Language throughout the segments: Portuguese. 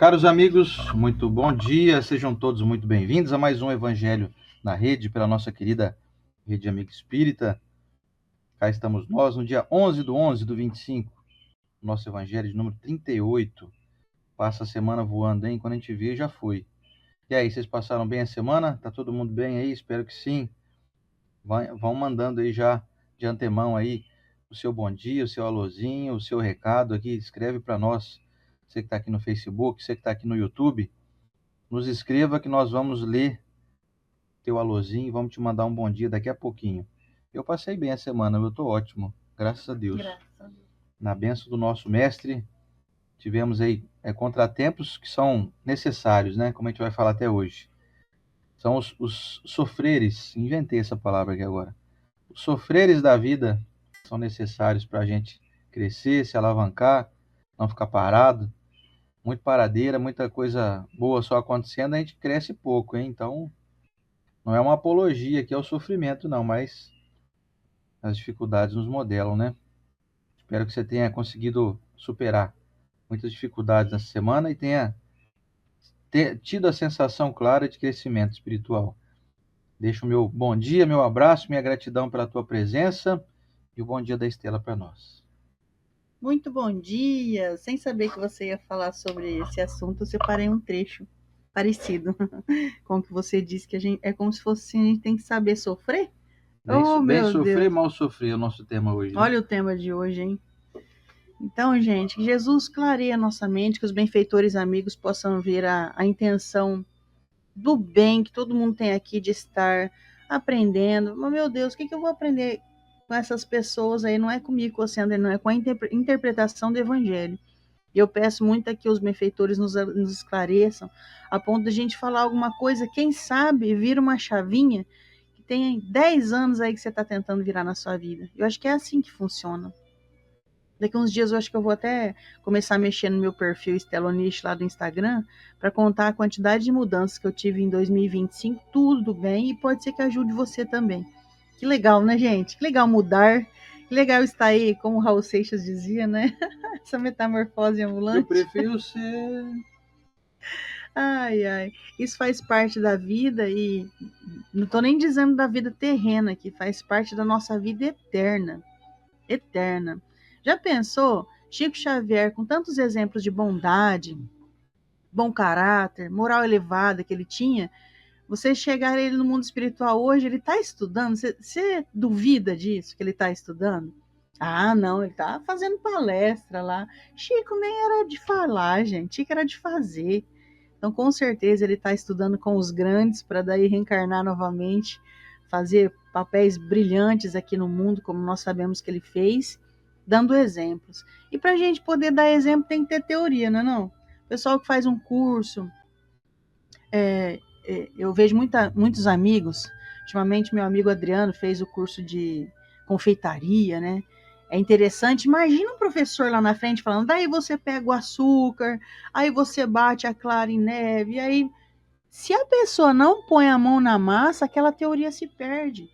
Caros amigos, muito bom dia, sejam todos muito bem-vindos a mais um Evangelho na Rede, pela nossa querida Rede Amiga Espírita. Cá estamos nós, no dia 11 do 25, nosso Evangelho de número 38. Passa a semana voando, hein? Quando a gente vê, já foi. E aí, vocês passaram bem a semana? Tá todo mundo bem aí? Espero que sim. Vão mandando aí já de antemão aí o seu bom dia, o seu alôzinho, o seu recado aqui, escreve para nós. Você que está aqui no Facebook, você que está aqui no YouTube, nos escreva que nós vamos ler teu alôzinho e vamos te mandar um bom dia daqui a pouquinho. Eu passei bem a semana, eu estou ótimo, graças a Deus. Graças a Deus. Na bênção do nosso mestre, tivemos aí contratempos que são necessários, né? Como a gente vai falar até hoje. São os sofreres, inventei essa palavra aqui agora. Os sofreres da vida são necessários para a gente crescer, se alavancar, não ficar parado. Muito paradeira, muita coisa boa só acontecendo, a gente cresce pouco, hein? Então, não é uma apologia aqui ao sofrimento, não, mas as dificuldades nos modelam, né? Espero que você tenha conseguido superar muitas dificuldades nessa semana e tenha tido a sensação clara de crescimento espiritual. Deixo o meu bom dia, meu abraço, minha gratidão pela tua presença e o bom dia da Estela para nós. Muito bom dia. Sem saber que você ia falar sobre esse assunto, eu separei um trecho parecido com o que você disse, que a gente, é como se fosse a gente tem que saber sofrer. Oh, Bem meu sofrer, Deus. mal sofrer é o nosso tema hoje, né? Olha o tema de hoje, hein? Então, gente, que Jesus clareie a nossa mente, que os benfeitores amigos possam ver a intenção do bem que todo mundo tem aqui de estar aprendendo. Mas, meu Deus, o que eu vou aprender com essas pessoas aí? Não é comigo, com você, André, não é com a interpretação do Evangelho. E eu peço muito que os benfeitores nos esclareçam, a ponto de a gente falar alguma coisa, quem sabe vira uma chavinha que tem 10 anos aí que você está tentando virar na sua vida. Eu acho que é assim que funciona. Daqui uns dias eu acho que eu vou até começar a mexer no meu perfil Esteloniche lá do Instagram para contar a quantidade de mudanças que eu tive em 2025, tudo bem, e pode ser que ajude você também. Que legal, né, gente? Que legal mudar. Que legal estar aí, como o Raul Seixas dizia, né? Essa metamorfose ambulante. Eu prefiro ser... Ai, ai. Isso faz parte da vida e não estou nem dizendo da vida terrena, que faz parte da nossa vida eterna. Eterna. Já pensou? Chico Xavier, com tantos exemplos de bondade, bom caráter, moral elevada que ele tinha, você chegar ele no mundo espiritual hoje, ele está estudando? Você duvida disso, que ele está estudando? Ah, não, ele está fazendo palestra lá. Chico nem era de falar, gente. Chico era de fazer. Então, com certeza, ele está estudando com os grandes para daí reencarnar novamente, fazer papéis brilhantes aqui no mundo, como nós sabemos que ele fez, dando exemplos. E para a gente poder dar exemplo, tem que ter teoria, não é não? O pessoal que faz um curso, eu vejo muitos amigos, ultimamente meu amigo Adriano fez o curso de confeitaria, né? É interessante, imagina um professor lá na frente falando, daí você pega o açúcar, aí você bate a clara em neve, aí se a pessoa não põe a mão na massa, aquela teoria se perde.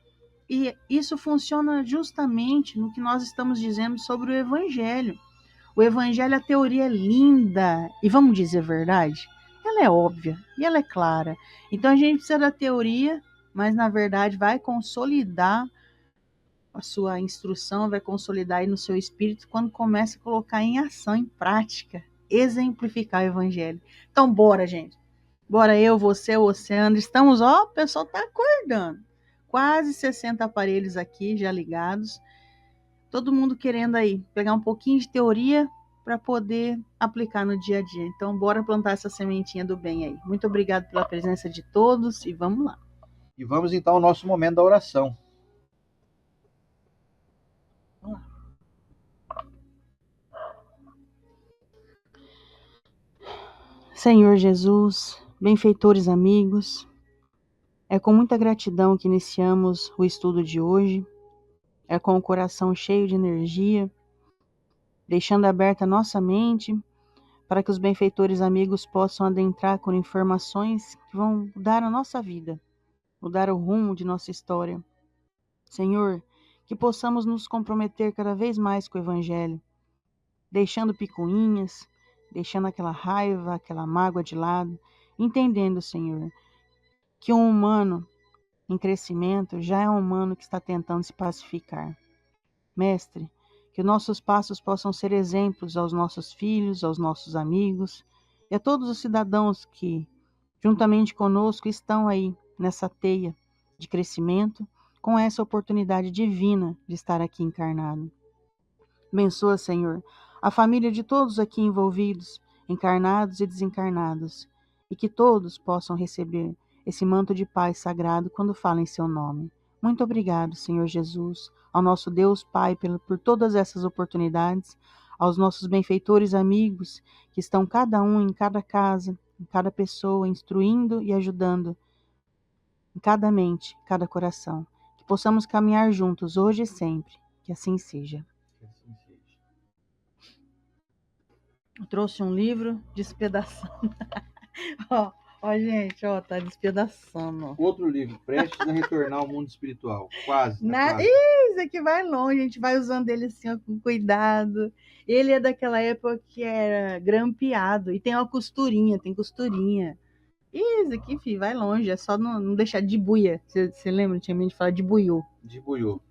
E isso funciona justamente no que nós estamos dizendo sobre o Evangelho. O Evangelho, a teoria é linda, e vamos dizer a verdade, ela é óbvia e ela é clara. Então a gente precisa da teoria, mas na verdade vai consolidar a sua instrução, vai consolidar aí no seu espírito quando começa a colocar em ação, em prática, exemplificar o Evangelho. Então bora, gente. Bora eu, você, o Oceano. Estamos, ó, o pessoal tá acordando. Quase 60 aparelhos aqui já ligados. Todo mundo querendo aí pegar um pouquinho de teoria para poder aplicar no dia a dia. Então, bora plantar essa sementinha do bem aí. Muito obrigado pela presença de todos e vamos lá. E vamos então ao nosso momento da oração. Vamos lá. Senhor Jesus, benfeitores amigos, é com muita gratidão que iniciamos o estudo de hoje. É com o coração cheio de energia, deixando aberta nossa mente para que os benfeitores amigos possam adentrar com informações que vão mudar a nossa vida, mudar o rumo de nossa história. Senhor, que possamos nos comprometer cada vez mais com o Evangelho, deixando picuinhas, deixando aquela raiva, aquela mágoa de lado, entendendo, Senhor, que um humano em crescimento já é um humano que está tentando se pacificar. Mestre, que nossos passos possam ser exemplos aos nossos filhos, aos nossos amigos e a todos os cidadãos que, juntamente conosco, estão aí nessa teia de crescimento, com essa oportunidade divina de estar aqui encarnado. Abençoa, Senhor, a família de todos aqui envolvidos, encarnados e desencarnados, e que todos possam receber esse manto de paz sagrado quando falam em seu nome. Muito obrigado, Senhor Jesus, ao nosso Deus Pai por todas essas oportunidades, aos nossos benfeitores amigos que estão cada um em cada casa, em cada pessoa, instruindo e ajudando, em cada mente, cada coração. Que possamos caminhar juntos hoje e sempre. Que assim seja. Que assim seja. Eu trouxe um livro despedaçando. Ó, gente, ó, tá despedaçando. Ó. Outro livro, Prestes a Retornar ao Mundo Espiritual. Quase, tá quase. Isso aqui vai longe, a gente vai usando ele assim, ó, com cuidado. Ele é daquela época que era grampeado e tem uma costurinha, tem costurinha. Isso aqui, filho, vai longe, é só não deixar de buia. Você lembra? Tinha medo de falar de buiô. De buiô.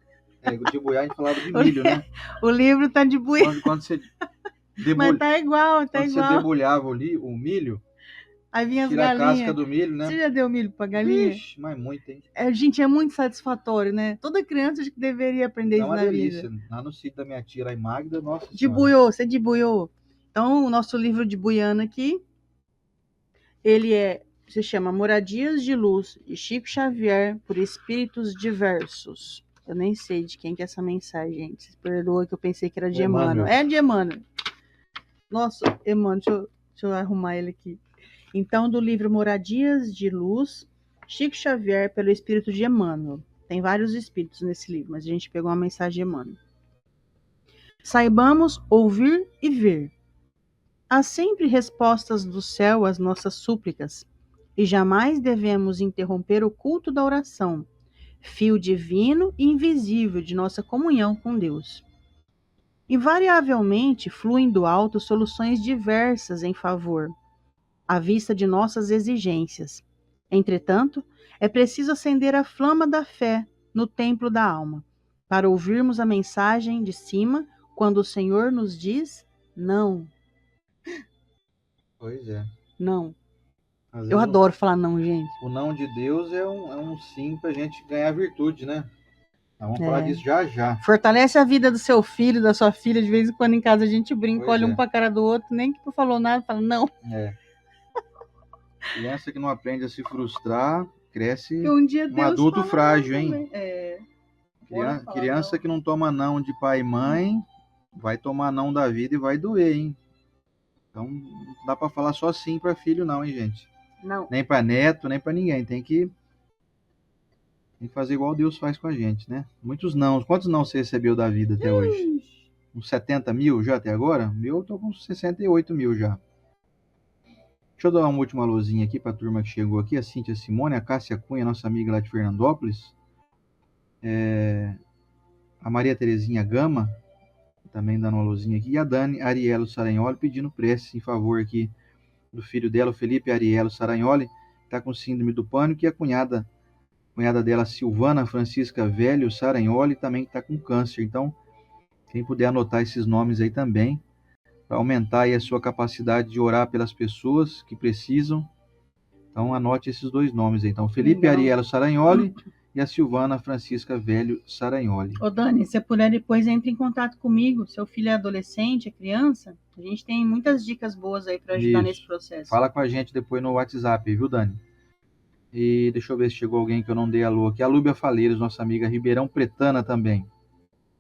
De buiá a gente falava de milho, né? O livro tá de buia. Quando você Mas tá igual, tá quando igual. você debulhava o milho, Aí vinha as tira galinhas. a casca do milho, né? Você já deu milho pra galinha? Ixi, mas muito, hein? Gente, é muito satisfatório, né? Toda criança acho que deveria aprender Dá isso uma na delícia. vida. Lá no sítio da minha tia, lá em Magda, nossa De senhora. buiô, você de buiô. Então, o nosso livro de buiana aqui, ele se chama Moradias de Luz, de Chico Xavier, por Espíritos Diversos. Eu nem sei de quem que é essa mensagem, gente. Vocês perdoam que eu pensei que era de Emmanuel. É de Emmanuel. Nossa, Emmanuel, deixa eu arrumar ele aqui. Então, do livro Moradias de Luz, Chico Xavier, pelo Espírito de Emmanuel. Tem vários espíritos nesse livro, mas a gente pegou uma mensagem de Emmanuel. Saibamos ouvir e ver. Há sempre respostas do céu às nossas súplicas, e jamais devemos interromper o culto da oração, fio divino e invisível de nossa comunhão com Deus. Invariavelmente fluem do alto soluções diversas em favor, à vista de nossas exigências. Entretanto, é preciso acender a flama da fé no templo da alma, para ouvirmos a mensagem de cima quando o Senhor nos diz não. Pois é. Não. Eu adoro falar não, gente. O não de Deus é um sim pra gente ganhar virtude, né? Vamos falar disso já já. Fortalece a vida do seu filho, da sua filha. De vez em quando em casa a gente brinca, Pois olha é. um pra cara do outro, nem que falou nada, fala não. Criança que não aprende a se frustrar, cresce um dia um adulto frágil, hein? Também. Criança que não toma não de pai e mãe, vai tomar não da vida e vai doer, hein? Então, não dá pra falar só sim pra filho não, hein, gente? Não. Nem pra neto, nem pra ninguém. Tem que fazer igual Deus faz com a gente, né? Muitos não. Quantos não você recebeu da vida até hoje? Uns 70 mil já até agora? Eu tô com 68 mil já. Deixa eu dar uma última luzinha aqui pra turma que chegou aqui. A Cíntia Simone, a Cássia Cunha, nossa amiga lá de Fernandópolis. A Maria Terezinha Gama, também dando uma luzinha aqui. E a Dani Arielo Saranholi pedindo prece em favor aqui do filho dela, o Felipe Arielo Saranholi, que está com síndrome do pânico, e a cunhada dela, Silvana Francisca Velho Saranholi, também está com câncer. Então, quem puder anotar esses nomes aí também, para aumentar aí a sua capacidade de orar pelas pessoas que precisam. Então, anote esses dois nomes aí. Então, Felipe Arielo Saranholi e a Silvana Francisca Velho Saranholi. Ô Dani, se puder depois entre em contato comigo. Seu filho é adolescente, é criança? A gente tem muitas dicas boas aí para ajudar nesse processo. Fala com a gente depois no WhatsApp, viu, Dani? E deixa eu ver se chegou alguém que eu não dei alô aqui. A Lúbia Faleiros, nossa amiga Ribeirão Pretana também.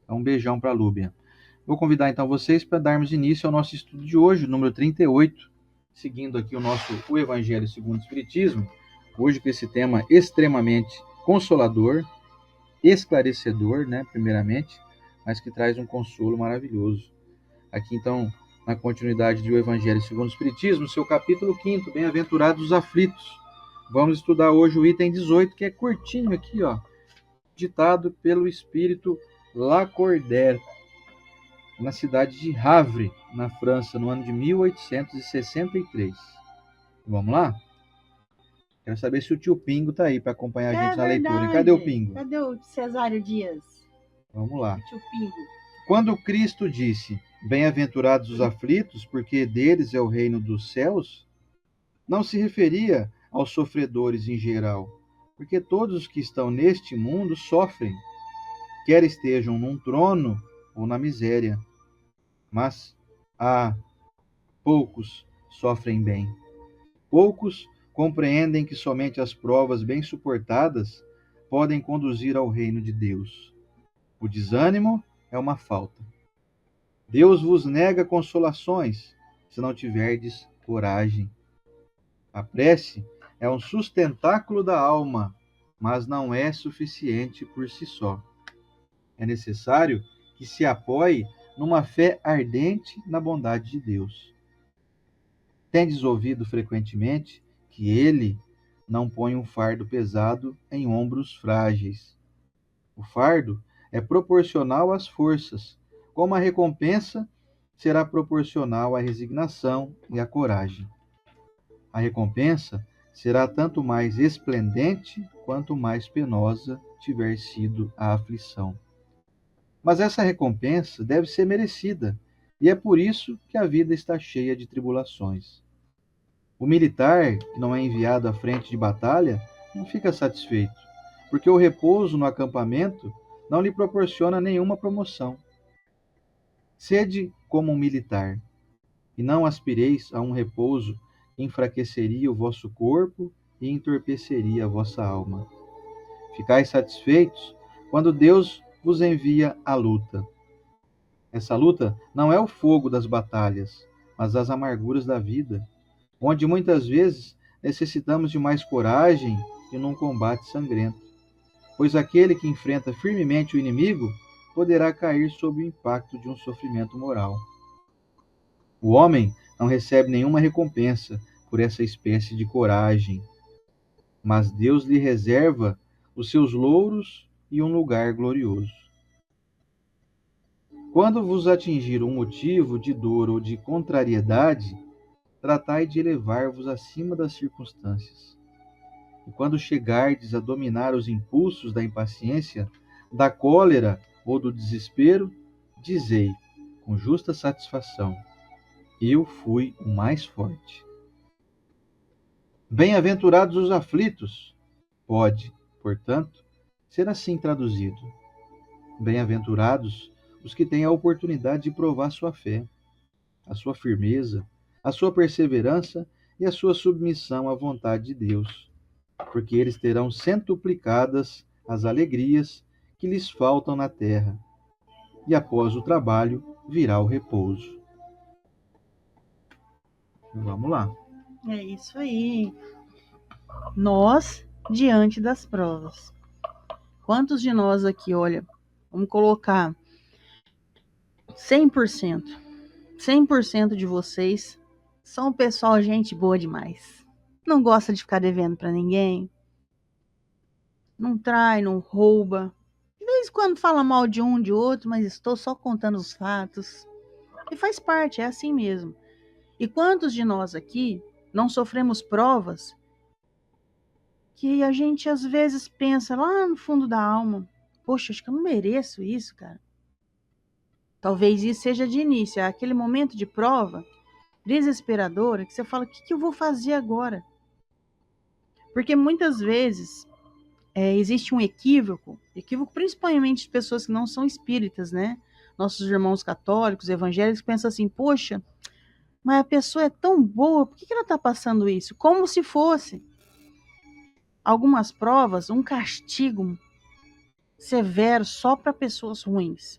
Então, um beijão para a Lúbia. Vou convidar então vocês para darmos início ao nosso estudo de hoje, número 38, seguindo aqui o Evangelho segundo o Espiritismo, hoje com esse tema extremamente consolador, esclarecedor, né, primeiramente, mas que traz um consolo maravilhoso. Aqui então, na continuidade do Evangelho segundo o Espiritismo, seu capítulo 5, Bem-aventurados os aflitos. Vamos estudar hoje o item 18, que é curtinho aqui, ó, ditado pelo Espírito Lacordaire. na cidade de Havre, na França, no ano de 1863. Vamos lá? Quero saber se o tio Pingo tá aí para acompanhar a gente na leitura. E cadê o Pingo? Cadê o Cesário Dias? Vamos lá. O tio Pingo. Quando Cristo disse: Bem-aventurados os aflitos, porque deles é o reino dos céus, não se referia aos sofredores em geral, porque todos os que estão neste mundo sofrem, quer estejam num trono ou na miséria. Mas poucos sofrem bem. Poucos compreendem que somente as provas bem suportadas podem conduzir ao reino de Deus. O desânimo é uma falta. Deus vos nega consolações, se não tiverdes coragem. A prece é um sustentáculo da alma, mas não é suficiente por si só. É necessário que se apoie numa fé ardente na bondade de Deus. Tendes ouvido frequentemente que Ele não põe um fardo pesado em ombros frágeis. O fardo é proporcional às forças, como a recompensa será proporcional à resignação e à coragem. A recompensa será tanto mais esplendente quanto mais penosa tiver sido a aflição. Mas essa recompensa deve ser merecida, e é por isso que a vida está cheia de tribulações. O militar, que não é enviado à frente de batalha, não fica satisfeito, porque o repouso no acampamento não lhe proporciona nenhuma promoção. Sede como um militar, e não aspireis a um repouso que enfraqueceria o vosso corpo e entorpeceria a vossa alma. Ficais satisfeitos quando Deus vos envia a luta. Essa luta não é o fogo das batalhas, mas as amarguras da vida, onde muitas vezes necessitamos de mais coragem e num combate sangrento, pois aquele que enfrenta firmemente o inimigo poderá cair sob o impacto de um sofrimento moral. O homem não recebe nenhuma recompensa por essa espécie de coragem, mas Deus lhe reserva os seus louros e um lugar glorioso. Quando vos atingir um motivo de dor ou de contrariedade, tratai de elevar-vos acima das circunstâncias. E quando chegardes a dominar os impulsos da impaciência, da cólera ou do desespero, dizei, com justa satisfação: eu fui o mais forte. Bem-aventurados os aflitos, pode, portanto, ser assim traduzido. Bem-aventurados os que têm a oportunidade de provar sua fé, a sua firmeza, a sua perseverança e a sua submissão à vontade de Deus, porque eles terão centuplicadas as alegrias que lhes faltam na terra, e após o trabalho virá o repouso. Vamos lá. É isso aí. Nós, diante das provas. Quantos de nós aqui, olha, vamos colocar 100%. 100% de vocês são pessoal, gente boa demais. Não gosta de ficar devendo para ninguém. Não trai, não rouba. De vez em quando fala mal de um, de outro, mas estou só contando os fatos. E faz parte, é assim mesmo. E quantos de nós aqui não sofremos provas que a gente às vezes pensa lá no fundo da alma: poxa, acho que eu não mereço isso, cara. Talvez isso seja de início, é aquele momento de prova desesperadora que você fala: o que eu vou fazer agora? Porque muitas vezes existe um equívoco principalmente de pessoas que não são espíritas, né? Nossos irmãos católicos, evangélicos, pensam assim: poxa, mas a pessoa é tão boa, por que ela está passando isso? Como se fosse algumas provas, um castigo severo só para pessoas ruins.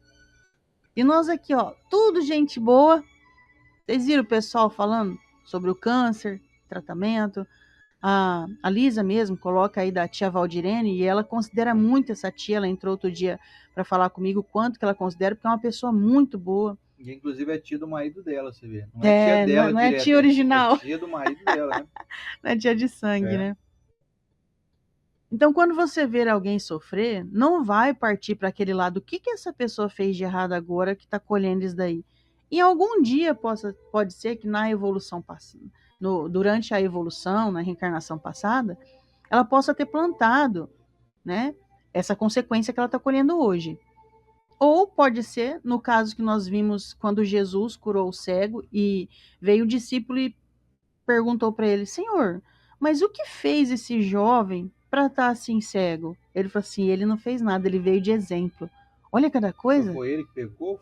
E nós aqui, ó, tudo gente boa. Vocês viram o pessoal falando sobre o câncer, tratamento? A Lisa mesmo coloca aí da tia Valdirene, e ela considera muito essa tia. Ela entrou outro dia para falar comigo o quanto que ela considera, porque é uma pessoa muito boa. E inclusive é tia do marido dela, você vê. Não é tia dela, não é tia original. É tia do marido dela, né? Não é tia de sangue, né? Então, quando você ver alguém sofrer, não vai partir para aquele lado. O que essa pessoa fez de errado agora que está colhendo isso daí? Em algum dia pode ser que na evolução passada, durante a evolução, na reencarnação passada, ela possa ter plantado, né, essa consequência que ela está colhendo hoje. Ou pode ser, no caso que nós vimos quando Jesus curou o cego e veio o discípulo e perguntou para ele: Senhor, mas o que fez esse jovem para estar assim cego? Ele falou assim: ele não fez nada, ele veio de exemplo. Olha cada coisa. Foi ele que pecou?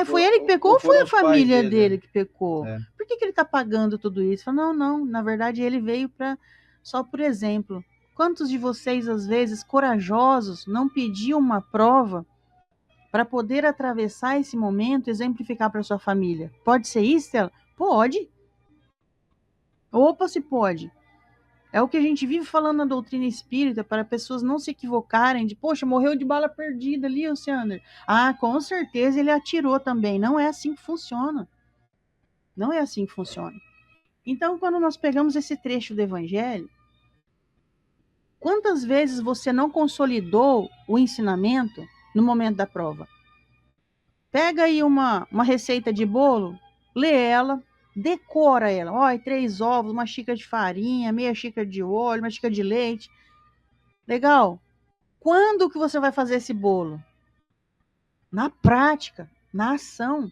Foi ele que pecou ou foi a família dele que pecou? É. Por que ele está pagando tudo isso? Falou, não, na verdade ele veio só por exemplo. Quantos de vocês, às vezes, corajosos, não pediam uma prova para poder atravessar esse momento e exemplificar para sua família? Pode ser isso, Stella? Pode. Opa, se pode. É o que a gente vive falando na doutrina espírita, para pessoas não se equivocarem de, poxa, morreu de bala perdida ali, Alciander. Ah, com certeza ele atirou também. Não é assim que funciona. Não é assim que funciona. Então, quando nós pegamos esse trecho do Evangelho, quantas vezes você não consolidou o ensinamento no momento da prova? Pega aí uma receita de bolo, lê ela, decora ela. Ó, 3 ovos, uma xícara de farinha, meia xícara de óleo, uma xícara de leite. Legal. Quando que você vai fazer esse bolo? Na prática, na ação.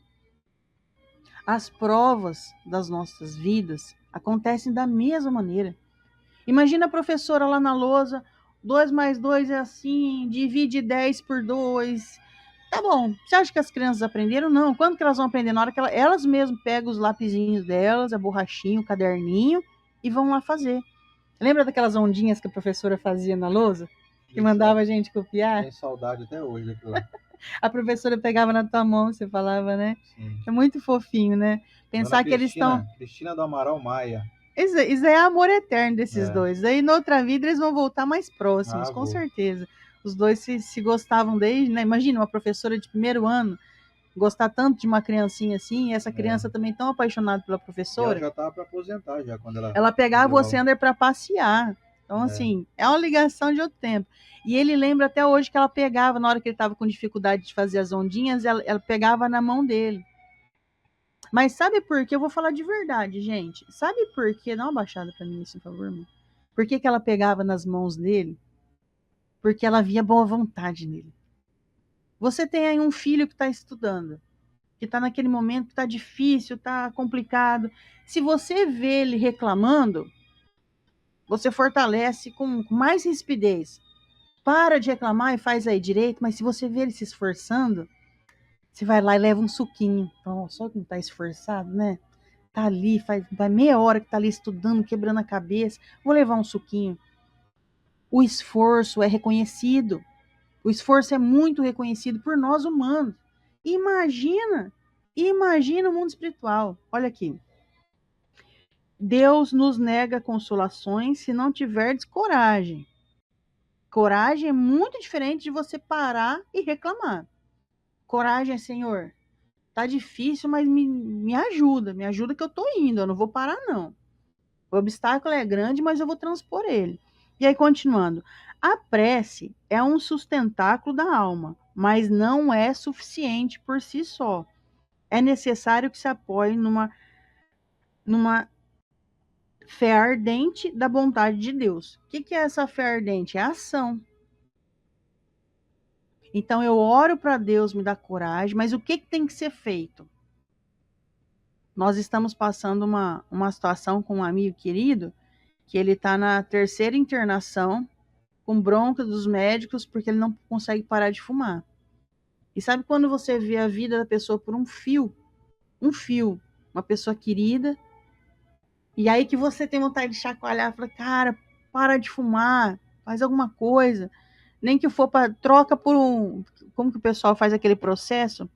As provas das nossas vidas acontecem da mesma maneira. Imagina a professora lá na lousa, 2 mais 2 é assim, divide 10 por 2. Tá bom, você acha que as crianças aprenderam? Não. Quando que elas vão aprender? Na hora que elas mesmas pegam os lapisinhos delas, a borrachinha, o caderninho, e vão lá fazer. Lembra daquelas ondinhas que a professora fazia na lousa? Que mandava a gente copiar? Tem saudade até hoje daquilo lá. A professora pegava na tua mão, você falava, né? Sim. É muito fofinho, né? Pensar que eles estão... Cristina do Amaral Maia. Isso é amor eterno desses dois. Aí, na outra vida, eles vão voltar mais próximos, com certeza. Os dois se gostavam desde, né? Imagina, uma professora de primeiro ano gostar tanto de uma criancinha assim, e essa criança também tão apaixonada pela professora. E ela já estava para aposentar já, quando ela pegava o Alciander para passear. Então, assim, é uma ligação de outro tempo. E ele lembra até hoje que ela pegava, na hora que ele estava com dificuldade de fazer as ondinhas, ela pegava na mão dele. Mas sabe por quê? Eu vou falar de verdade, gente. Sabe por quê? Dá uma baixada para mim, por favor, irmão. Por que ela pegava nas mãos dele? Porque ela via boa vontade nele. Você tem aí um filho que está estudando, que está naquele momento que está difícil, está complicado. Se você vê ele reclamando, você fortalece com mais rispidez. Para de reclamar e faz aí direito, mas se você vê ele se esforçando, você vai lá e leva um suquinho. Oh, só que não está esforçado, né? Tá ali, faz meia hora que tá ali estudando, quebrando a cabeça. Vou levar um suquinho. O esforço é reconhecido. O esforço é muito reconhecido por nós humanos. Imagina o mundo espiritual. Olha aqui. Deus nos nega consolações se não tiverdes coragem. Coragem é muito diferente de você parar e reclamar. Coragem é, Senhor, tá difícil, mas me ajuda que eu tô indo, eu não vou parar não. O obstáculo é grande, mas eu vou transpor ele. E aí, continuando. A prece é um sustentáculo da alma, mas não é suficiente por si só. É necessário que se apoie numa fé ardente da vontade de Deus. O que é essa fé ardente? É a ação. Então, eu oro para Deus me dar coragem, mas o que tem que ser feito? Nós estamos passando uma situação com um amigo querido, que ele está na 3ª internação, com bronca dos médicos, porque ele não consegue parar de fumar. E sabe quando você vê a vida da pessoa por um fio, uma pessoa querida, e aí que você tem vontade de chacoalhar, fala, cara, para de fumar, faz alguma coisa, nem que for para troca por como que o pessoal faz aquele processo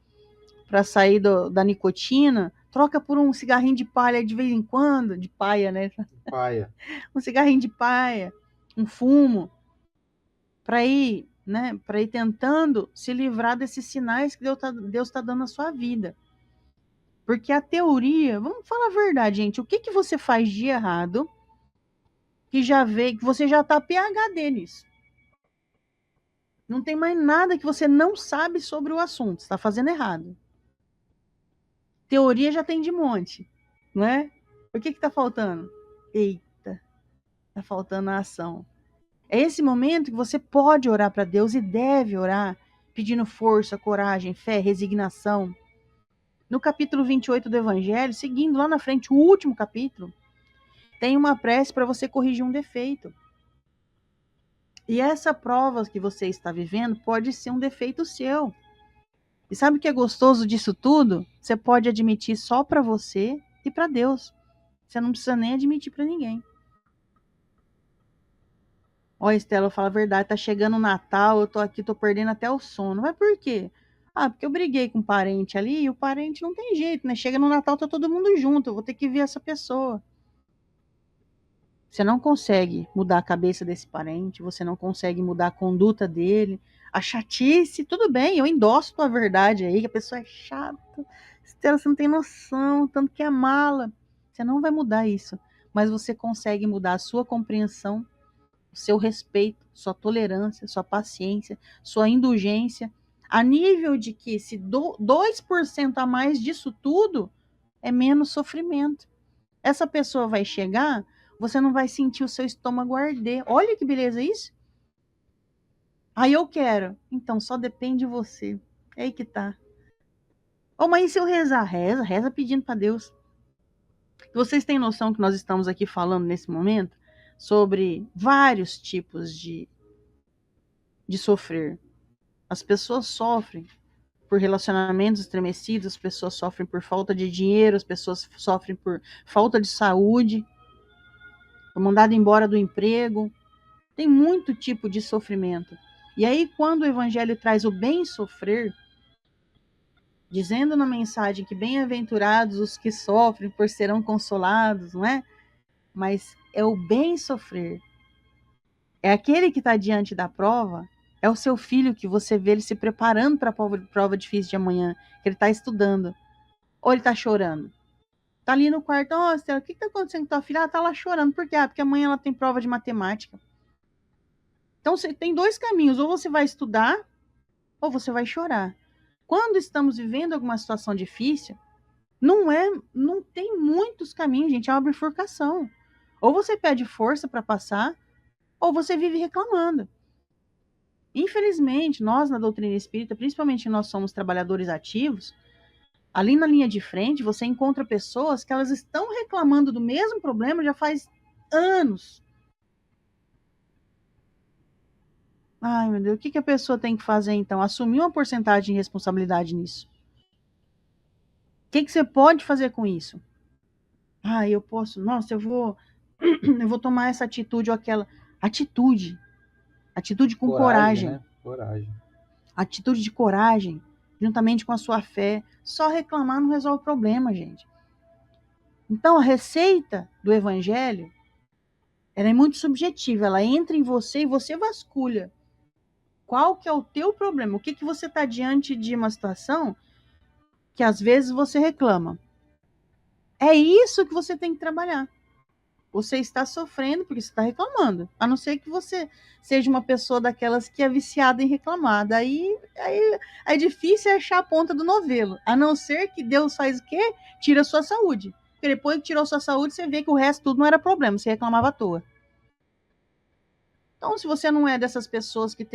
para sair da nicotina, troca por um cigarrinho de palha de vez em quando, de paia, né? Paia. Um cigarrinho de paia, um fumo, para ir, né, para ir tentando se livrar desses sinais que Deus tá dando na sua vida. Porque a teoria, vamos falar a verdade, gente, o que você faz de errado que você já tá PhD nisso? Não tem mais nada que você não sabe sobre o assunto. Você está fazendo errado. Teoria já tem de monte, não é? O que está faltando? Eita, está faltando a ação. É esse momento que você pode orar para Deus e deve orar, pedindo força, coragem, fé, resignação. No capítulo 28 do Evangelho, seguindo lá na frente, o último capítulo, tem uma prece para você corrigir um defeito. E essa prova que você está vivendo pode ser um defeito seu. E sabe o que é gostoso disso tudo? Você pode admitir só para você e para Deus. Você não precisa nem admitir para ninguém. Ó, Estela, fala a verdade, tá chegando o Natal, eu tô aqui, tô perdendo até o sono. Mas por quê? Ah, porque eu briguei com um parente ali e o parente não tem jeito, né? Chega no Natal, tá todo mundo junto, eu vou ter que ver essa pessoa. Você não consegue mudar a cabeça desse parente, você não consegue mudar a conduta dele, a chatice, tudo bem, eu endosso tua verdade aí, que a pessoa é chata, Estela, você não tem noção, tanto que é mala. Você não vai mudar isso, mas você consegue mudar a sua compreensão, o seu respeito, sua tolerância, sua paciência, sua indulgência, a nível de que se 2% a mais disso tudo é menos sofrimento. Essa pessoa vai chegar, você não vai sentir o seu estômago arder. Olha que beleza isso. Aí eu quero. Então só depende de você. É aí que tá. Oh, mas e se eu rezar? Reza pedindo para Deus. Vocês têm noção que nós estamos aqui falando nesse momento sobre vários tipos de sofrer. As pessoas sofrem por relacionamentos estremecidos, as pessoas sofrem por falta de dinheiro, as pessoas sofrem por falta de saúde, por mandado embora do emprego. Tem muito tipo de sofrimento. E aí, quando o evangelho traz o bem sofrer, dizendo na mensagem que bem-aventurados os que sofrem, por serão consolados, não é? Mas é o bem sofrer. É aquele que está diante da prova, é o seu filho que você vê ele se preparando para a prova difícil de amanhã, que ele está estudando. Ou ele está chorando. Está ali no quarto, ó, Estela, o que está acontecendo com tua filha? Ela está lá chorando. Por quê? Ah, porque amanhã ela tem prova de matemática. Então, você tem dois caminhos. Ou você vai estudar, ou você vai chorar. Quando estamos vivendo alguma situação difícil, não tem muitos caminhos, gente. É uma bifurcação. Ou você pede força para passar, ou você vive reclamando. Infelizmente, nós na doutrina espírita, principalmente nós somos trabalhadores ativos, ali na linha de frente você encontra pessoas que elas estão reclamando do mesmo problema já faz anos. Ai, meu Deus, o que a pessoa tem que fazer então? Assumir uma porcentagem de responsabilidade nisso. O que você pode fazer com isso? Ah, eu posso, nossa, eu vou tomar essa atitude ou aquela. Atitude com coragem. Né? Coragem. Atitude de coragem, juntamente com a sua fé. Só reclamar não resolve o problema, gente. Então, a receita do evangelho, ela é muito subjetiva. Ela entra em você e você vasculha. Qual que é o teu problema? O que você está diante de uma situação que às vezes você reclama? É isso que você tem que trabalhar. Você está sofrendo porque você está reclamando. A não ser que você seja uma pessoa daquelas que é viciada em reclamar. Daí é difícil achar a ponta do novelo. A não ser que Deus faz o quê? Tira a sua saúde. Porque depois que tirou a sua saúde, você vê que o resto tudo não era problema. Você reclamava à toa. Então, se você não é dessas pessoas que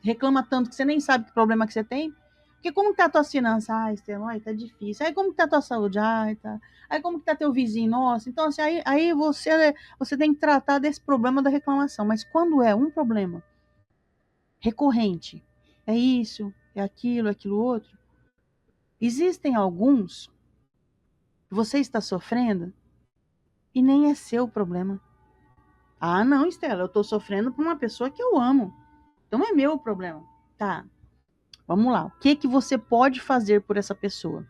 reclama tanto que você nem sabe que problema que você tem, porque como tá a tua finança? Ai, Estela, ai, tá difícil. Aí como tá a tua saúde? Ai, tá. Aí como que tá teu vizinho? Nossa, então assim, aí você tem que tratar desse problema da reclamação. Mas quando é um problema recorrente, é isso, é aquilo outro, existem alguns que você está sofrendo e nem é seu problema. Ah, não, Estela, eu tô sofrendo por uma pessoa que eu amo. Então é meu o problema. Tá. Vamos lá. O que você pode fazer por essa pessoa?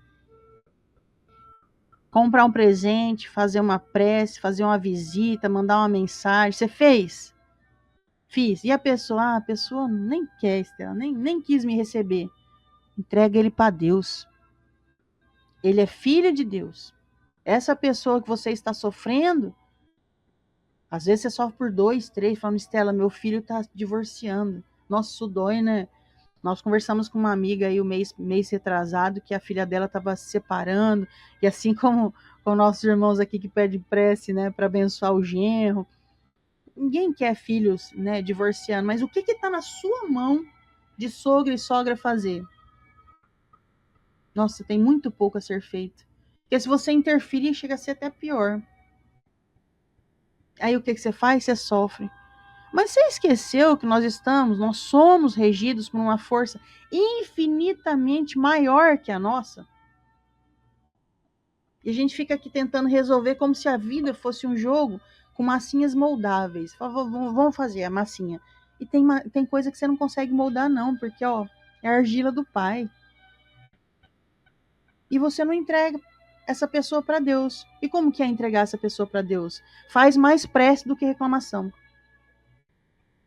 Comprar um presente, fazer uma prece, fazer uma visita, mandar uma mensagem. Você fez? Fiz. E a pessoa nem quer, Estela, nem quis me receber. Entrega ele para Deus. Ele é filho de Deus. Essa pessoa que você está sofrendo, às vezes você sofre por 2, 3, falando, Estela, meu filho está divorciando. Nossa, isso dói, né? Nós conversamos com uma amiga aí o mês retrasado, que a filha dela estava se separando, e assim como com nossos irmãos aqui que pedem prece, né, para abençoar o genro. Ninguém quer filhos, né, divorciando, mas o que está na sua mão de sogra e sogra fazer? Nossa, tem muito pouco a ser feito. Porque se você interferir, chega a ser até pior. Aí o que você faz? Você sofre. Mas você esqueceu que nós somos regidos por uma força infinitamente maior que a nossa? E a gente fica aqui tentando resolver como se a vida fosse um jogo com massinhas moldáveis. Vamos fazer a massinha. E tem coisa que você não consegue moldar, não, porque ó, é a argila do pai. E você não entrega essa pessoa para Deus. E como que é entregar essa pessoa para Deus? Faz mais prece do que reclamação.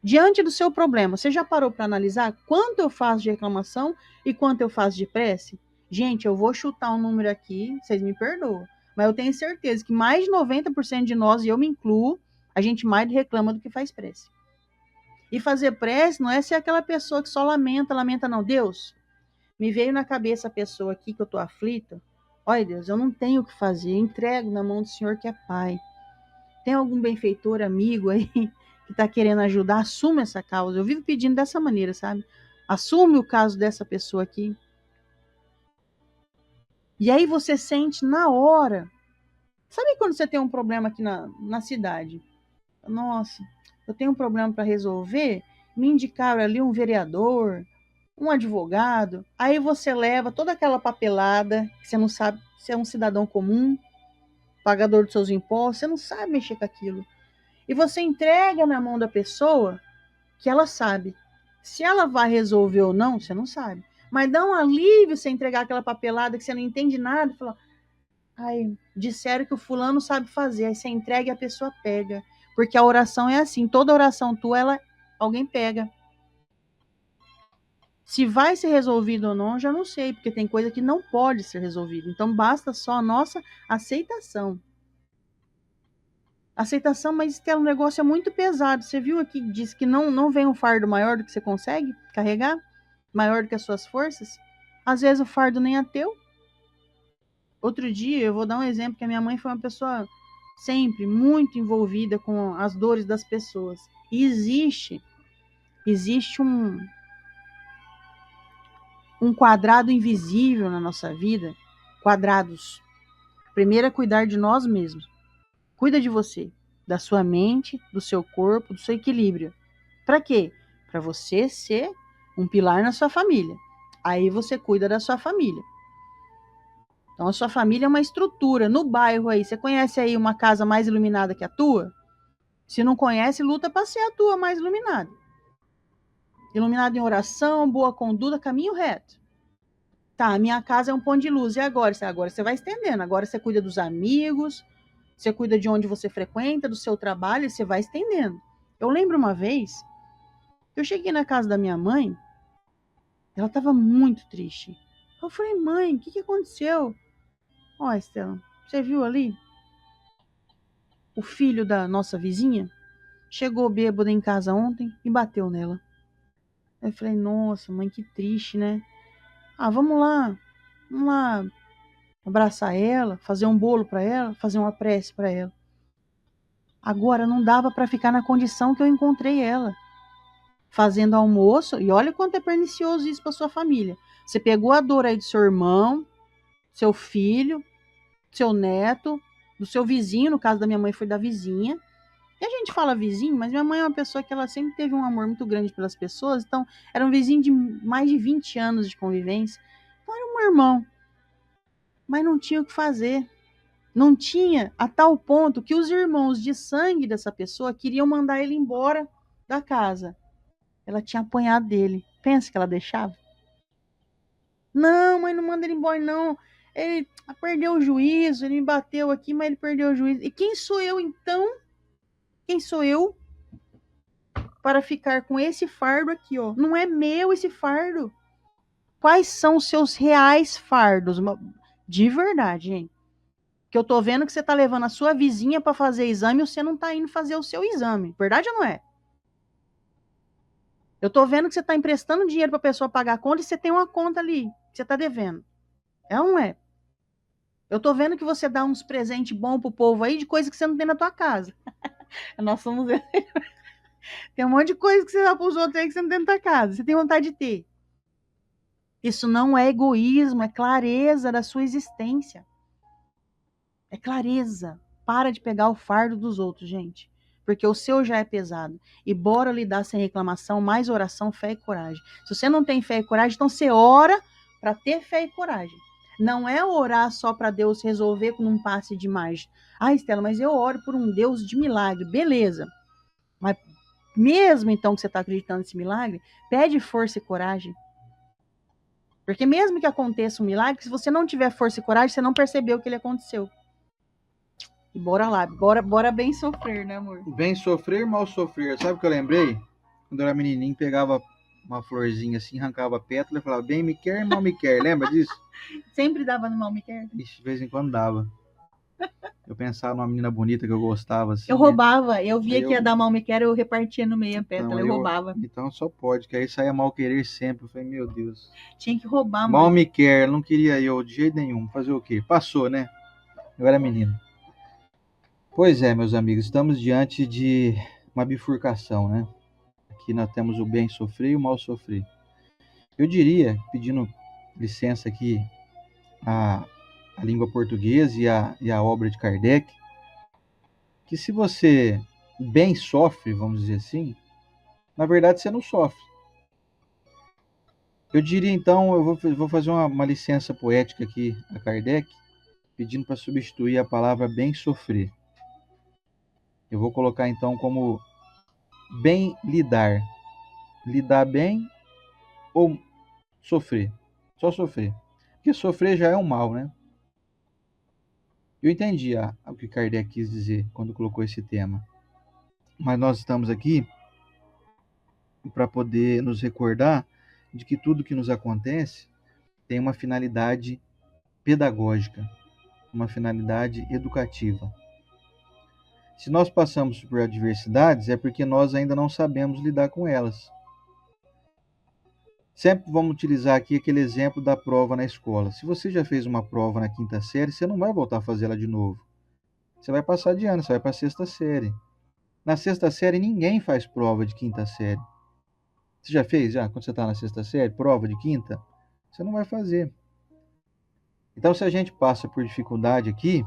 Diante do seu problema, você já parou para analisar quanto eu faço de reclamação e quanto eu faço de prece? Gente, eu vou chutar um número aqui, vocês me perdoam, mas eu tenho certeza que mais de 90% de nós, e eu me incluo, a gente mais reclama do que faz prece. E fazer prece não é ser aquela pessoa que só lamenta não. Deus, me veio na cabeça a pessoa aqui que eu tô aflita. Olha, Deus, eu não tenho o que fazer, eu entrego na mão do Senhor que é Pai. Tem algum benfeitor, amigo aí, que está querendo ajudar? Assume essa causa. Eu vivo pedindo dessa maneira, sabe? Assume o caso dessa pessoa aqui. E aí você sente na hora. Sabe quando você tem um problema aqui na cidade? Nossa, eu tenho um problema para resolver. Me indicaram ali um vereador, um advogado. Aí você leva toda aquela papelada, que você não sabe, você é um cidadão comum, pagador dos seus impostos, você não sabe mexer com aquilo. E você entrega na mão da pessoa que ela sabe. Se ela vai resolver ou não, você não sabe. Mas dá um alívio você entregar aquela papelada que você não entende nada e falar, ai, disseram que o fulano sabe fazer. Aí você entrega e a pessoa pega. Porque a oração é assim, toda oração tua, alguém pega. Se vai ser resolvido ou não, já não sei, porque tem coisa que não pode ser resolvida. Então basta só a nossa aceitação. Aceitação, mas que é um negócio muito pesado. Você viu aqui que diz que não vem um fardo maior do que você consegue carregar? Maior do que as suas forças? Às vezes o fardo nem é teu. Outro dia, eu vou dar um exemplo, que a minha mãe foi uma pessoa sempre muito envolvida com as dores das pessoas. E existe um quadrado invisível na nossa vida. Quadrados. Primeiro é cuidar de nós mesmos. Cuida de você, da sua mente, do seu corpo, do seu equilíbrio. Para quê? Para você ser um pilar na sua família. Aí você cuida da sua família. Então a sua família é uma estrutura. No bairro aí, você conhece aí uma casa mais iluminada que a tua? Se não conhece, luta para ser a tua mais iluminada. Iluminada em oração, boa conduta, caminho reto. Tá, a minha casa é um ponto de luz. E agora? Agora você vai estendendo. Agora você cuida dos amigos, você cuida de onde você frequenta, do seu trabalho, e você vai estendendo. Eu lembro uma vez, eu cheguei na casa da minha mãe, ela estava muito triste. Eu falei, mãe, o que aconteceu? Ó, Estela, você viu ali? O filho da nossa vizinha chegou bêbado em casa ontem e bateu nela. Eu falei, nossa, mãe, que triste, né? Ah, vamos lá abraçar ela, fazer um bolo para ela, fazer uma prece para ela. Agora não dava para ficar na condição que eu encontrei ela, fazendo almoço, e olha quanto é pernicioso isso para sua família. Você pegou a dor aí do seu irmão, seu filho, seu neto, do seu vizinho, no caso da minha mãe foi da vizinha. E a gente fala vizinho, mas minha mãe é uma pessoa que ela sempre teve um amor muito grande pelas pessoas, então era um vizinho de mais de 20 anos de convivência. Então era um irmão. Mas não tinha o que fazer. Não tinha, a tal ponto que os irmãos de sangue dessa pessoa queriam mandar ele embora da casa. Ela tinha apanhado dele. Pensa que ela deixava? Não, mãe, não manda ele embora, não. Ele perdeu o juízo, ele me bateu aqui, mas ele perdeu o juízo. E quem sou eu, então? Quem sou eu para ficar com esse fardo aqui, ó? Não é meu esse fardo. Quais são os seus reais fardos? De verdade, hein? Que eu tô vendo que você tá levando a sua vizinha para fazer exame e você não tá indo fazer o seu exame. Verdade ou não é? Eu tô vendo que você tá emprestando dinheiro pra pessoa pagar a conta e você tem uma conta ali que você tá devendo. É ou não é? Eu tô vendo que você dá uns presentes bons pro povo aí de coisa que você não tem na tua casa. Nós somos. Tem um monte de coisa que você dá pros outros aí que você não tem na tua casa. Você tem vontade de ter. Isso não é egoísmo, é clareza da sua existência. É clareza. Para de pegar o fardo dos outros, gente. Porque o seu já é pesado. E bora lidar sem reclamação, mais oração, fé e coragem. Se você não tem fé e coragem, então você ora para ter fé e coragem. Não é orar só para Deus resolver com um passe de mágica. Ah, Estela, mas eu oro por um Deus de milagre. Beleza. Mas mesmo então que você está acreditando nesse milagre, pede força e coragem. Porque mesmo que aconteça um milagre, se você não tiver força e coragem, você não percebeu que ele aconteceu. E bora lá, bora bem sofrer, né, amor? Bem sofrer, mal sofrer. Sabe o que eu lembrei? Quando eu era menininho, pegava uma florzinha assim, arrancava a pétala e falava, bem me quer, mal me quer. Lembra disso? Sempre dava no mal me quer. Ixi, de vez em quando dava. Eu pensava numa menina bonita que eu gostava, assim. Eu roubava, eu via Aí que ia dar mal me quer, eu repartia no meio a Então, pétala, eu roubava. Então só pode, que aí saia mal querer sempre. Eu falei, meu Deus. Tinha que roubar, Mal mano. me quer, não queria eu de jeito nenhum. Fazer o quê? Passou, né? Eu era menino. Pois é, meus amigos, estamos diante de uma bifurcação, né? Aqui nós temos o bem sofrer e o mal sofrer. Eu diria, pedindo licença aqui a língua portuguesa e a obra de Kardec, que se você bem sofre, vamos dizer assim, na verdade você não sofre. Eu diria então, eu vou fazer uma licença poética aqui a Kardec, pedindo para substituir a palavra bem sofrer. Eu vou colocar então como bem lidar. Lidar bem ou sofrer? Só sofrer. Porque sofrer já é um mal, né? Eu entendi o que Kardec quis dizer quando colocou esse tema. Mas nós estamos aqui para poder nos recordar de que tudo que nos acontece tem uma finalidade pedagógica, uma finalidade educativa. Se nós passamos por adversidades, é porque nós ainda não sabemos lidar com elas. Sempre vamos utilizar aqui aquele exemplo da prova na escola. Se você já fez uma prova na quinta série, você não vai voltar a fazê-la de novo. Você vai passar de ano, você vai para a sexta série. Na sexta série, ninguém faz prova de quinta série. Você já fez, quando você está na sexta série, prova de quinta? Você não vai fazer. Então, se a gente passa por dificuldade aqui,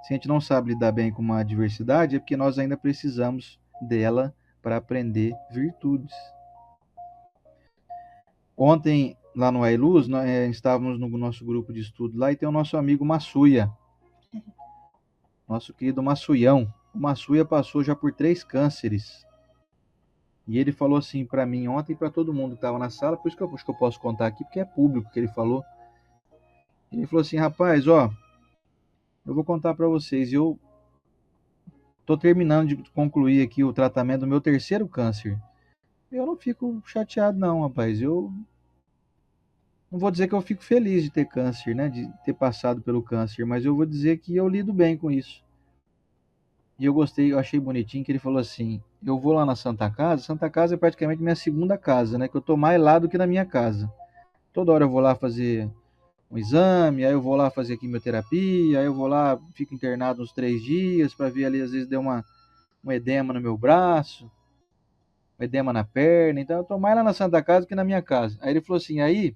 se a gente não sabe lidar bem com uma adversidade, é porque nós ainda precisamos dela para aprender virtudes. Ontem, lá no Ailuz, nós estávamos no nosso grupo de estudo lá e tem o nosso amigo Massuia, nosso querido Massuião. O Massuia passou já por 3 cânceres. E ele falou assim para mim ontem e para todo mundo que estava na sala, por isso que eu acho que eu posso contar aqui, porque é público que ele falou. Ele falou assim, rapaz, eu vou contar para vocês, eu estou terminando de concluir aqui o tratamento do meu 3º câncer. Eu não fico chateado não, rapaz, eu não vou dizer que eu fico feliz de ter câncer, né, de ter passado pelo câncer, mas eu vou dizer que eu lido bem com isso. E eu gostei, eu achei bonitinho que ele falou assim, eu vou lá na Santa Casa é praticamente minha segunda casa, né, que eu tô mais lá do que na minha casa. Toda hora eu vou lá fazer um exame, aí eu vou lá fazer quimioterapia, aí eu vou lá, fico internado uns 3 dias para ver ali, às vezes deu um edema no meu braço, um edema na perna, então eu tô mais lá na Santa Casa do que na minha casa. Aí ele falou assim, aí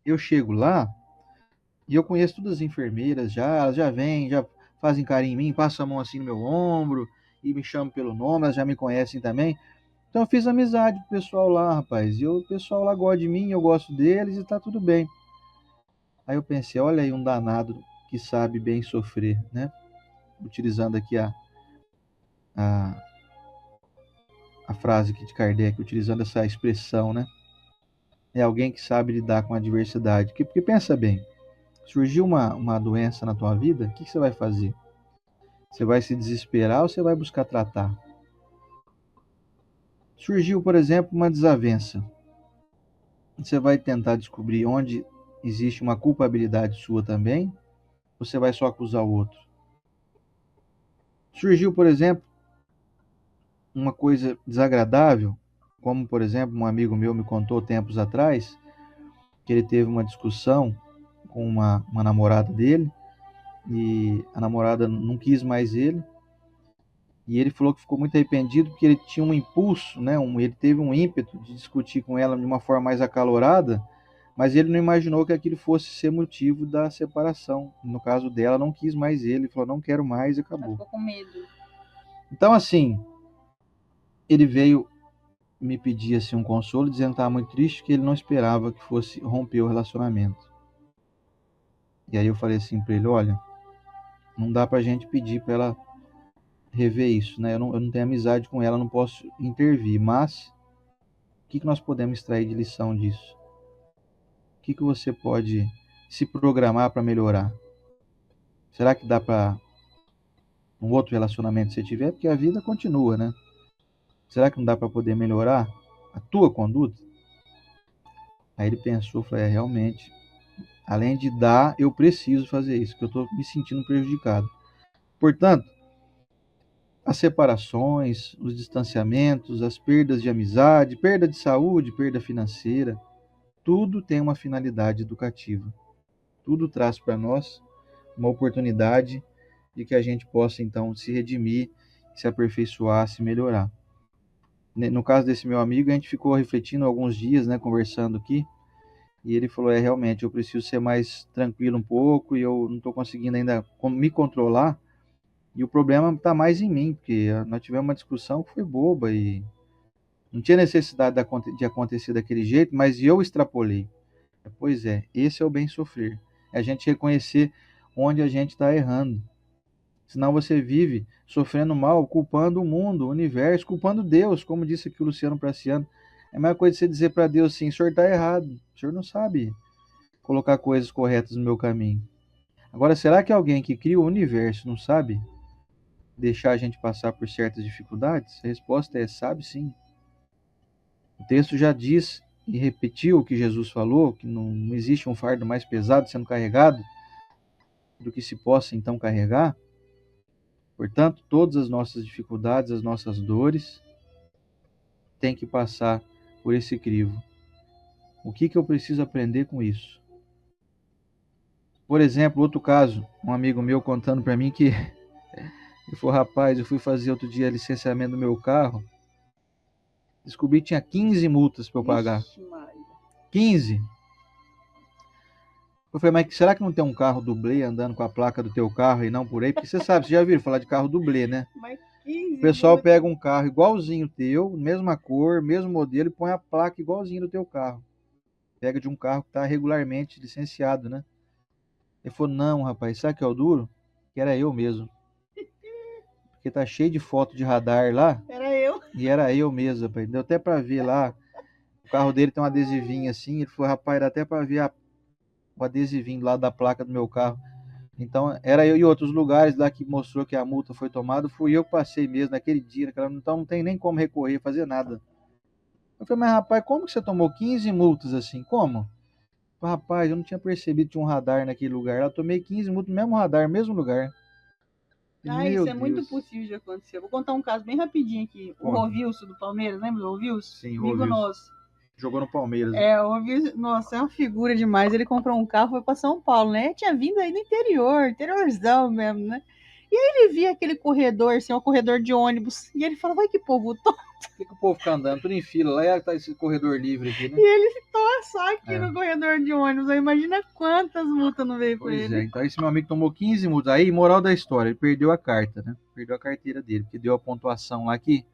eu chego lá e eu conheço todas as enfermeiras já, elas já vêm, já fazem carinho em mim, passam a mão assim no meu ombro e me chamam pelo nome, elas já me conhecem também. Então eu fiz amizade com o pessoal lá, rapaz, e o pessoal lá gosta de mim, eu gosto deles e tá tudo bem. Aí eu pensei, olha aí um danado que sabe bem sofrer, né? Utilizando aqui a, a frase aqui de Kardec, utilizando essa expressão, né? É alguém que sabe lidar com a adversidade. Porque pensa bem, surgiu uma doença na tua vida, o que você vai fazer? Você vai se desesperar ou você vai buscar tratar? Surgiu, por exemplo, uma desavença. Você vai tentar descobrir onde existe uma culpabilidade sua também, ou você vai só acusar o outro? Surgiu, por exemplo, uma coisa desagradável como, por exemplo, um amigo meu me contou tempos atrás que ele teve uma discussão com uma namorada dele e a namorada não quis mais ele. E ele falou que ficou muito arrependido porque ele tinha um impulso, né? Ele teve um ímpeto de discutir com ela de uma forma mais acalorada, mas ele não imaginou que aquilo fosse ser motivo da separação. No caso dela, não quis mais ele, falou, não quero mais e Ela acabou. ficou com medo. Então, assim, ele veio me pedir assim, um consolo, dizendo que estava muito triste, que ele não esperava que fosse romper o relacionamento. E aí eu falei assim para ele, olha, não dá pra gente pedir para ela rever isso, né? Eu não tenho amizade com ela, não posso intervir, mas o que nós podemos extrair de lição disso? O que você pode se programar para melhorar? Será que dá para um outro relacionamento que você tiver? Porque a vida continua, né? Será que não dá para poder melhorar a tua conduta? Aí ele pensou, falou, realmente, além de dar, eu preciso fazer isso, porque eu estou me sentindo prejudicado. Portanto, as separações, os distanciamentos, as perdas de amizade, perda de saúde, perda financeira, tudo tem uma finalidade educativa. Tudo traz para nós uma oportunidade de que a gente possa então se redimir, se aperfeiçoar, se melhorar. No caso desse meu amigo, a gente ficou refletindo alguns dias, né, conversando aqui, e ele falou, realmente, eu preciso ser mais tranquilo um pouco e eu não estou conseguindo ainda me controlar, e o problema está mais em mim, porque nós tivemos uma discussão que foi boba e não tinha necessidade de acontecer daquele jeito, mas eu extrapolei. Pois é, esse é o bem sofrer. É a gente reconhecer onde a gente está errando. Senão você vive sofrendo mal, culpando o mundo, o universo, culpando Deus, como disse aqui o Luciano Praciano. É a mesma coisa você dizer para Deus assim, o senhor está errado, o senhor não sabe colocar coisas corretas no meu caminho. Agora, será que alguém que cria o universo não sabe deixar a gente passar por certas dificuldades? A resposta é, sabe sim. O texto já diz e repetiu o que Jesus falou, que não existe um fardo mais pesado sendo carregado do que se possa então carregar. Portanto, todas as nossas dificuldades, as nossas dores, têm que passar por esse crivo. O que eu preciso aprender com isso? Por exemplo, outro caso, um amigo meu contando para mim que ele falou, rapaz, eu fui fazer outro dia licenciamento do meu carro, descobri que tinha 15 multas para eu pagar. 15? Eu falei, mas será que não tem um carro dublê andando com a placa do teu carro e não por aí? Porque você sabe, você já viu falar de carro dublê, né? Mas 15 O pessoal pega um carro igualzinho teu, mesma cor, mesmo modelo, e põe a placa igualzinho do teu carro. Pega de um carro que está regularmente licenciado, né? Ele falou, não, rapaz, sabe o que é o duro? Que era eu mesmo. Porque tá cheio de foto de radar lá. Era eu. E era eu mesmo, rapaz. Deu até para ver lá. O carro dele tem um adesivinho assim. Ele falou, rapaz, dá até para ver o adesivinho lá da placa do meu carro. Então, era eu e outros lugares lá que mostrou que a multa foi tomada. Fui eu que passei mesmo naquele dia. Então, não tem nem como recorrer, fazer nada. Eu falei, mas rapaz, como que você tomou 15 multas assim? Como? Eu falei, rapaz, eu não tinha percebido que tinha um radar naquele lugar. Eu tomei 15 multas no mesmo radar, mesmo lugar. Isso é muito possível de acontecer. Vou contar um caso bem rapidinho aqui. O Rovilson do Palmeiras, lembra do Rovilson? Sim, amigo nosso. Jogou no Palmeiras. O Rovilson, nossa, é uma figura demais. Ele comprou um carro, foi para São Paulo, né? Tinha vindo aí do interiorzão mesmo, né? E aí ele via aquele corredor, assim, um corredor de ônibus. E ele falava, vai que povo tonto. Por que o povo fica andando tudo em fila? Lá tá esse corredor livre aqui, né? E ele ficou só aqui no corredor de ônibus. Aí imagina quantas multas não veio pra ele. Pois é, então esse meu amigo tomou 15 multas. Aí, moral da história, ele perdeu a carta, né? Perdeu a carteira dele, porque deu a pontuação lá que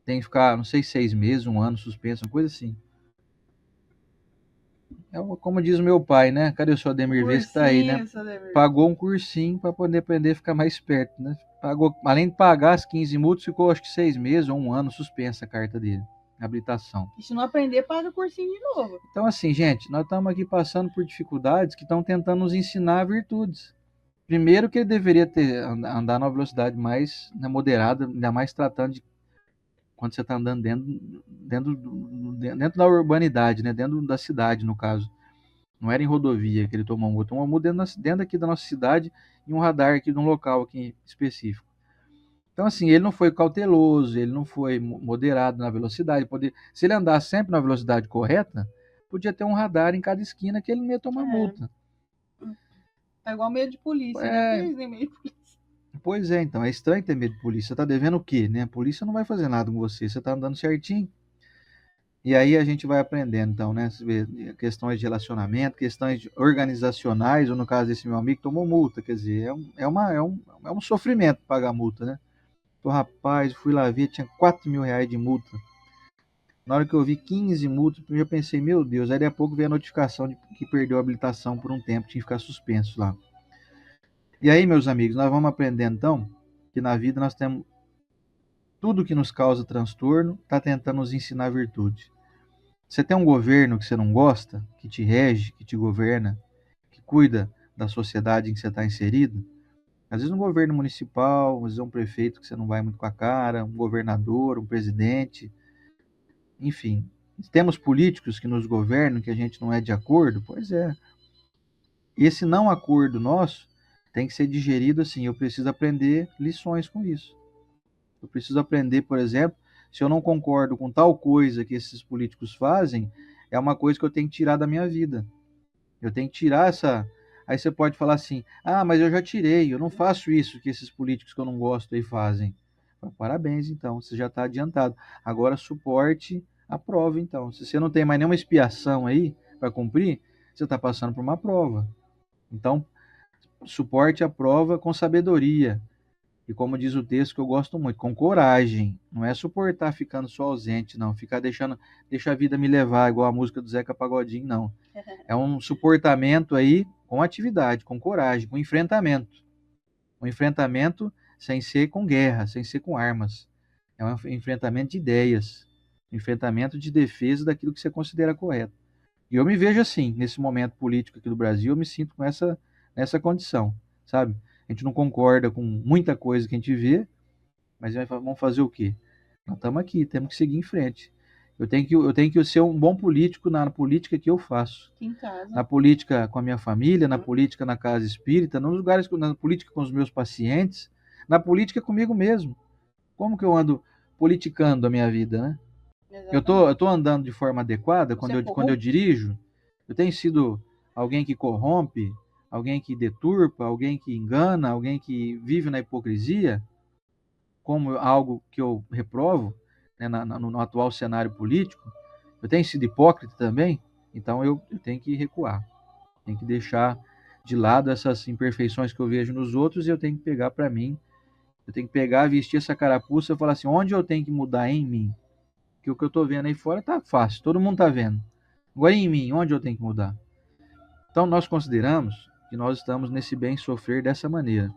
tem que ficar, não sei, 6 meses, um ano suspenso, uma coisa assim. Como diz o meu pai, né? Cadê o seu Ademir Vez que tá aí, né? Pagou um cursinho para poder aprender a ficar mais esperto, né? Pagou, além de pagar as 15 multas, ficou acho que 6 meses ou um ano suspensa a carta dele, a habilitação. E se não aprender, paga o cursinho de novo. Então, assim, gente, nós estamos aqui passando por dificuldades que estão tentando nos ensinar virtudes. Primeiro que ele deveria andar numa velocidade mais, né, moderada, ainda mais tratando de quando você está andando dentro da urbanidade, né? Dentro da cidade, no caso. Não era em rodovia que ele tomou um multa. Tomou um multa dentro aqui da nossa cidade e um radar aqui de um local aqui específico. Então, assim, ele não foi cauteloso, ele não foi moderado na velocidade. Se ele andasse sempre na velocidade correta, podia ter um radar em cada esquina que ele não ia tomar multa. Tá igual medo de polícia, né? Pois é, medo de polícia. Pois é, então, é estranho ter medo de polícia. Você tá devendo o quê, né? A polícia não vai fazer nada com você, você tá andando certinho. E aí a gente vai aprendendo, então, né? Você vê questões de relacionamento, questões organizacionais, ou no caso desse meu amigo, tomou multa. Quer dizer, é um sofrimento pagar multa, né? Então, rapaz, fui lá ver, tinha R$ 4.000 de multa. Na hora que eu vi 15 multas, eu já pensei, meu Deus, aí daqui a pouco veio a notificação de que perdeu a habilitação por um tempo, tinha que ficar suspenso lá. E aí, meus amigos, nós vamos aprendendo, então, que na vida nós temos tudo que nos causa transtorno, está tentando nos ensinar virtude. Você tem um governo que você não gosta, que te rege, que te governa, que cuida da sociedade em que você está inserido. Às vezes um governo municipal, às vezes um prefeito que você não vai muito com a cara, um governador, um presidente, enfim. Temos políticos que nos governam, que a gente não é de acordo, pois é. Esse não acordo nosso tem que ser digerido assim, eu preciso aprender lições com isso. Eu preciso aprender, por exemplo, se eu não concordo com tal coisa que esses políticos fazem, é uma coisa que eu tenho que tirar da minha vida. Eu tenho que tirar essa. Aí você pode falar assim: ah, mas eu já tirei, eu não faço isso que esses políticos que eu não gosto aí fazem. Parabéns, então, você já está adiantado. Agora suporte a prova, então. Se você não tem mais nenhuma expiação aí para cumprir, você está passando por uma prova. Então, suporte a prova com sabedoria. E como diz o texto que eu gosto muito, com coragem. Não é suportar ficando só ausente, não. Ficar deixa a vida me levar, igual a música do Zeca Pagodinho, não. É um suportamento aí com atividade, com coragem, com enfrentamento. Um enfrentamento sem ser com guerra, sem ser com armas. É um enfrentamento de ideias, um enfrentamento de defesa daquilo que você considera correto. E eu me vejo assim, nesse momento político aqui do Brasil, eu me sinto nessa condição, sabe? A gente não concorda com muita coisa que a gente vê, mas vamos fazer o quê? Nós estamos aqui, temos que seguir em frente. Eu tenho que ser um bom político na política que eu faço. Em casa. Na política com a minha família, na política na casa espírita, nos lugares, na política com os meus pacientes, na política comigo mesmo. Como que eu ando politicando a minha vida, né? Eu tô andando de forma adequada quando eu dirijo? Eu tenho sido alguém que corrompe, alguém que deturpa, alguém que engana, alguém que vive na hipocrisia, como algo que eu reprovo, né, no atual cenário político? Eu tenho sido hipócrita também? Então eu tenho que recuar, tenho que deixar de lado essas imperfeições que eu vejo nos outros e eu tenho que pegar para mim, eu tenho que pegar, vestir essa carapuça e falar assim, onde eu tenho que mudar em mim? Que o que eu estou vendo aí fora tá fácil, todo mundo tá vendo. Agora em mim, onde eu tenho que mudar? Então nós consideramos que nós estamos nesse bem sofrer dessa maneira.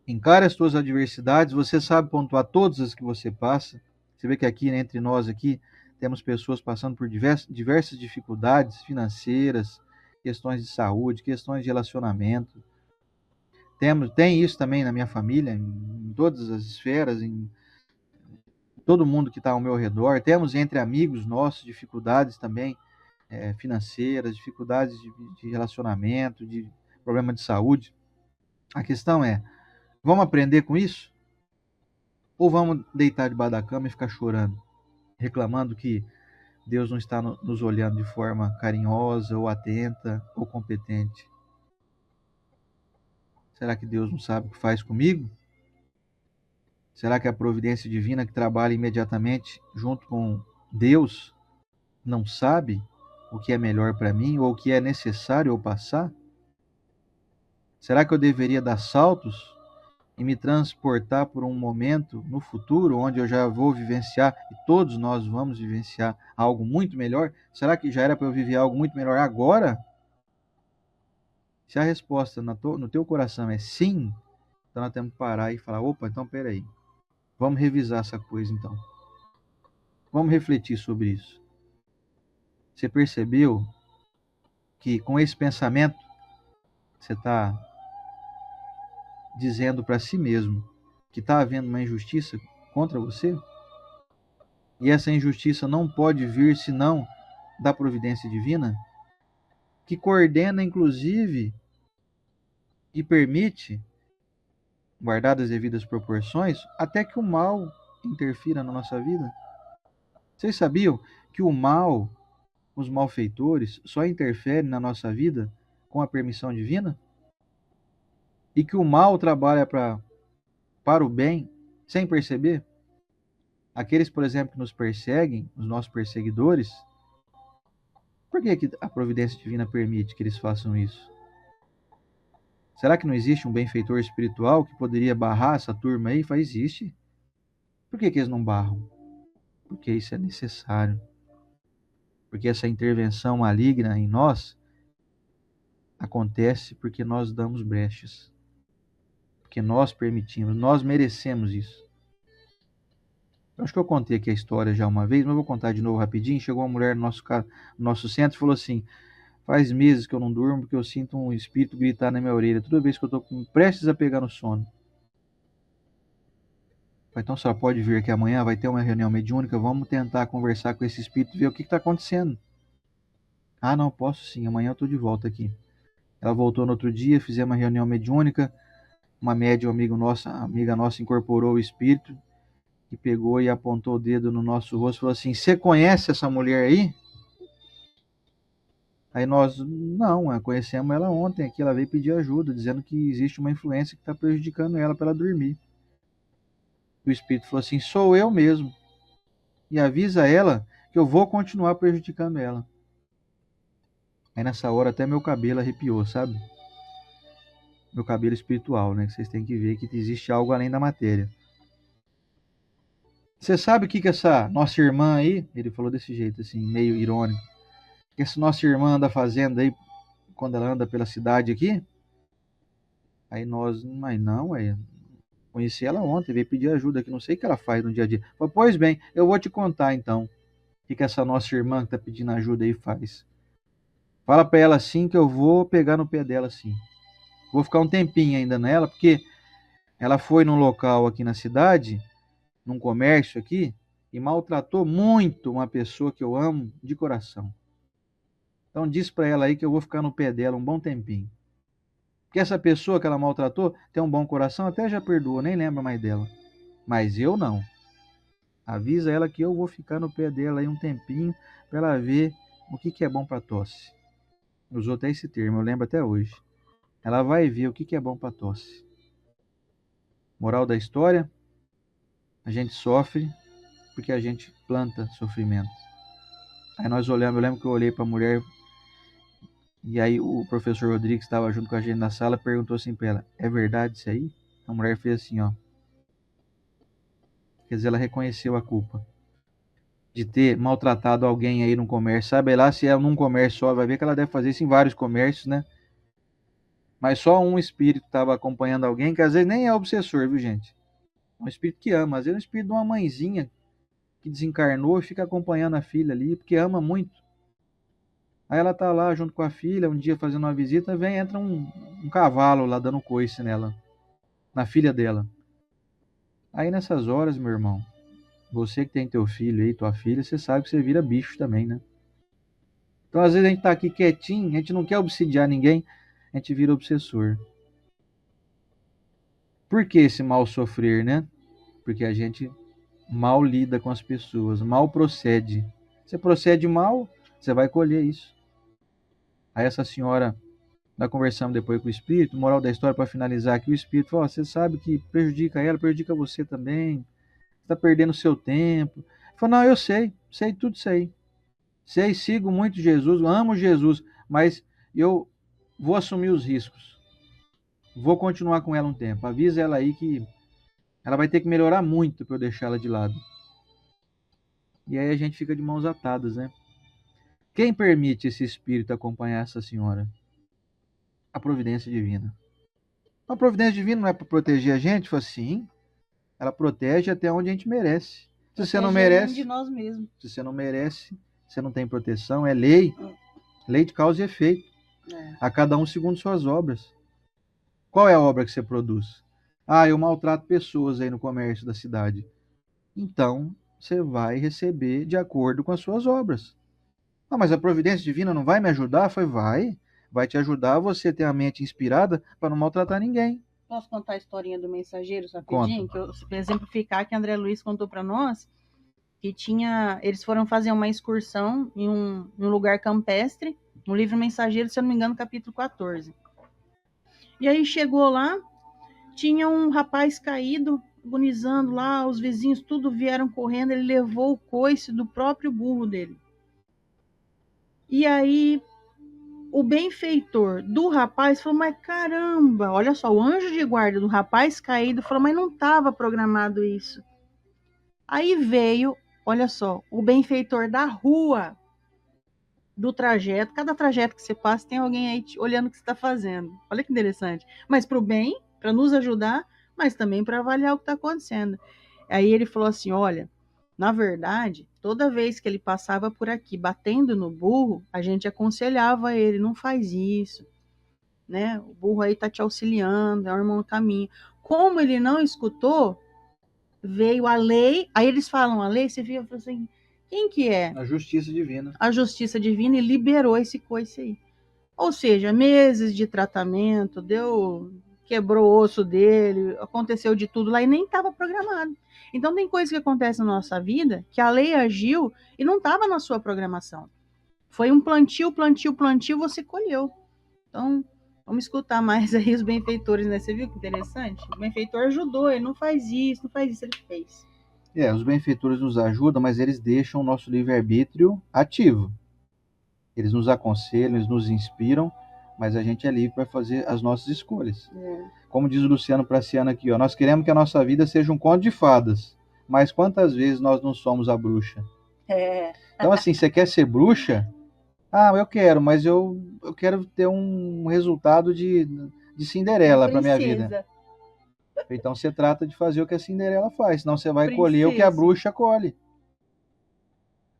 Encare as suas adversidades, você sabe pontuar todas as que você passa. Você vê que aqui, né, entre nós aqui, temos pessoas passando por diversas dificuldades financeiras, questões de saúde, questões de relacionamento. Tem isso também na minha família, em todas as esferas, em todo mundo que está ao meu redor. Temos entre amigos nossos dificuldades também financeiras, dificuldades de relacionamento, de problema de saúde. A questão é, vamos aprender com isso? Ou vamos deitar debaixo da cama e ficar chorando, reclamando que Deus não está nos olhando de forma carinhosa, ou atenta, ou competente? Será que Deus não sabe o que faz comigo? Será que a providência divina que trabalha imediatamente junto com Deus não sabe o que é melhor para mim ou o que é necessário eu passar? Será que eu deveria dar saltos e me transportar por um momento no futuro, onde eu já vou vivenciar, e todos nós vamos vivenciar algo muito melhor? Será que já era para eu viver algo muito melhor agora? Se a resposta no teu coração é sim, então nós temos que parar e falar, opa, então peraí, vamos revisar essa coisa então. Vamos refletir sobre isso. Você percebeu que com esse pensamento você está dizendo para si mesmo que está havendo uma injustiça contra você? E essa injustiça não pode vir senão da providência divina, que coordena, inclusive, e permite guardadas as devidas proporções, até que o mal interfira na nossa vida. Vocês sabiam que o mal, os malfeitores, só interferem na nossa vida com a permissão divina? E que o mal trabalha para o bem sem perceber? Aqueles, por exemplo, que nos perseguem, os nossos perseguidores, por que a providência divina permite que eles façam isso? Será que não existe um benfeitor espiritual que poderia barrar essa turma aí? Existe. Por que eles não barram? Porque isso é necessário. Porque essa intervenção maligna em nós acontece porque nós damos brechas. Porque nós permitimos, nós merecemos isso. Eu acho que eu contei aqui a história já uma vez, mas eu vou contar de novo rapidinho. Chegou uma mulher no nosso centro e falou assim: faz meses que eu não durmo porque eu sinto um espírito gritar na minha orelha toda vez que eu estou prestes a pegar no sono. Então a senhora pode vir aqui amanhã, vai ter uma reunião mediúnica, vamos tentar conversar com esse espírito e ver o que está acontecendo. Ah, não, posso sim, amanhã eu estou de volta aqui. Ela voltou no outro dia, fizemos uma reunião mediúnica, uma médium amiga nossa incorporou o espírito e pegou e apontou o dedo no nosso rosto e falou assim: você conhece essa mulher aí? Aí nós, não, conhecemos ela ontem aqui, ela veio pedir ajuda, dizendo que existe uma influência que está prejudicando ela para ela dormir. O espírito falou assim: sou eu mesmo. E avisa ela que eu vou continuar prejudicando ela. Aí nessa hora até meu cabelo arrepiou, sabe? Meu cabelo espiritual, né? Vocês têm que ver que existe algo além da matéria. Você sabe o que essa nossa irmã aí, ele falou desse jeito, assim, meio irônico, que essa nossa irmã anda fazendo aí quando ela anda pela cidade aqui? Aí nós, mas não, conheci ela ontem, veio pedir ajuda aqui, não sei o que ela faz no dia a dia. Falei, pois bem, eu vou te contar então o que essa nossa irmã que está pedindo ajuda aí faz. Fala para ela assim que eu vou pegar no pé dela assim. Vou ficar um tempinho ainda nela, porque ela foi num local aqui na cidade, num comércio aqui, e maltratou muito uma pessoa que eu amo de coração. Então diz para ela aí que eu vou ficar no pé dela um bom tempinho. Porque essa pessoa que ela maltratou tem um bom coração, até já perdoa, nem lembra mais dela. Mas eu não. Avisa ela que eu vou ficar no pé dela aí um tempinho para ela ver o que é bom para tosse. Usou até esse termo, eu lembro até hoje. Ela vai ver o que é bom para tosse. Moral da história: a gente sofre porque a gente planta sofrimento. Aí nós olhamos, eu lembro que eu olhei para a mulher e aí o professor Rodrigues estava junto com a gente na sala, perguntou assim para ela: é verdade isso aí? A mulher fez assim, ó. Quer dizer, ela reconheceu a culpa de ter maltratado alguém aí no comércio. Sabe lá se é num comércio só, vai ver que ela deve fazer isso em vários comércios, né? Mas só um espírito estava acompanhando alguém, que às vezes nem é obsessor, viu, gente? É um espírito que ama, às vezes é um espírito de uma mãezinha que desencarnou e fica acompanhando a filha ali, porque ama muito. Aí ela tá lá junto com a filha, um dia fazendo uma visita, entra um cavalo lá dando coice nela, na filha dela. Aí nessas horas, meu irmão, você que tem teu filho aí, tua filha, você sabe que você vira bicho também, né? Então às vezes a gente tá aqui quietinho, a gente não quer obsidiar ninguém, a gente vira obsessor. Por que esse mal sofrer, né? Porque a gente mal lida com as pessoas, mal procede. Você procede mal, você vai colher isso. Aí essa senhora, nós conversamos depois com o espírito, moral da história para finalizar aqui, o espírito falou: você sabe que prejudica ela, prejudica você também, você está perdendo seu tempo. Ele falou: não, eu sei tudo isso aí. Sei, sigo muito Jesus, amo Jesus, mas eu vou assumir os riscos. Vou continuar com ela um tempo. Avisa ela aí que ela vai ter que melhorar muito para eu deixar ela de lado. E aí a gente fica de mãos atadas, né? Quem permite esse espírito acompanhar essa senhora? A providência divina. A providência divina não é para proteger a gente? Foi assim. Ela protege até onde a gente merece. Se você não merece, de nós mesmos. Se você não merece, você não tem proteção, é lei. Lei de causa e efeito. A cada um segundo suas obras. Qual é a obra que você produz? Ah, eu maltrato pessoas aí no comércio da cidade. Então, você vai receber de acordo com as suas obras. Ah, mas a providência divina não vai me ajudar? Vai te ajudar a você ter a mente inspirada para não maltratar ninguém. Posso contar a historinha do mensageiro Conta. rapidinho? Que eu, pra exemplificar, que André Luiz contou para nós que eles foram fazer uma excursão em um lugar campestre, no livro Mensageiro, se eu não me engano, capítulo 14. E aí chegou lá, tinha um rapaz caído, agonizando lá, os vizinhos tudo vieram correndo, ele levou o coice do próprio burro dele. E aí o benfeitor do rapaz falou, mas caramba, olha só, o anjo de guarda do rapaz caído falou, mas não estava programado isso. Aí veio, olha só, o benfeitor da rua, do trajeto, cada trajeto que você passa tem alguém aí olhando o que você está fazendo. Olha que interessante. Mas para o bem, para nos ajudar, mas também para avaliar o que está acontecendo. Aí ele falou assim, olha, na verdade, toda vez que ele passava por aqui batendo no burro, a gente aconselhava ele, não faz isso, né? O burro aí tá te auxiliando, é o irmão no caminho. Como ele não escutou, veio a lei, aí eles falam a lei, você fica assim, quem que é? A justiça divina. A justiça divina e liberou esse coice aí. Ou seja, meses de tratamento, quebrou o osso dele, aconteceu de tudo lá e nem estava programado. Então tem coisas que acontecem na nossa vida que a lei agiu e não estava na sua programação. Foi um plantio, você colheu. Então, vamos escutar mais aí os benfeitores, né? Você viu que interessante? O benfeitor ajudou, ele não faz isso, ele fez. Os benfeitores nos ajudam, mas eles deixam o nosso livre-arbítrio ativo. Eles nos aconselham, eles nos inspiram, mas a gente é livre para fazer as nossas escolhas. Como diz o Luciano Praciano aqui, ó, nós queremos que a nossa vida seja um conto de fadas, mas quantas vezes nós não somos a bruxa? Então, assim, você quer ser bruxa? Ah, eu quero, mas eu quero ter um resultado de Cinderela para minha vida. Então você trata de fazer o que a Cinderela faz, senão você vai colher o que a bruxa colhe.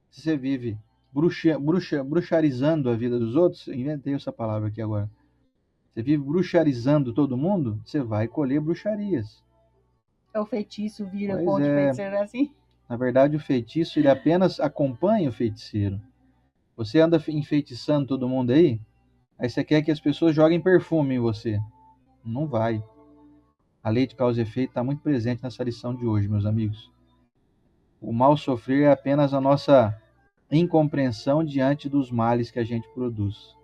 Se você vive bruxarizando a vida dos outros, eu inventei essa palavra aqui agora. Você vive bruxarizando todo mundo, você vai colher bruxarias. É o feitiço vira contra o feiticeiro, assim? Na verdade, o feitiço, ele apenas acompanha o feiticeiro. Você anda enfeitiçando todo mundo aí você quer que as pessoas joguem perfume em você. Não vai. A lei de causa e efeito está muito presente nessa lição de hoje, meus amigos. O mal sofrer é apenas a nossa incompreensão diante dos males que a gente produz.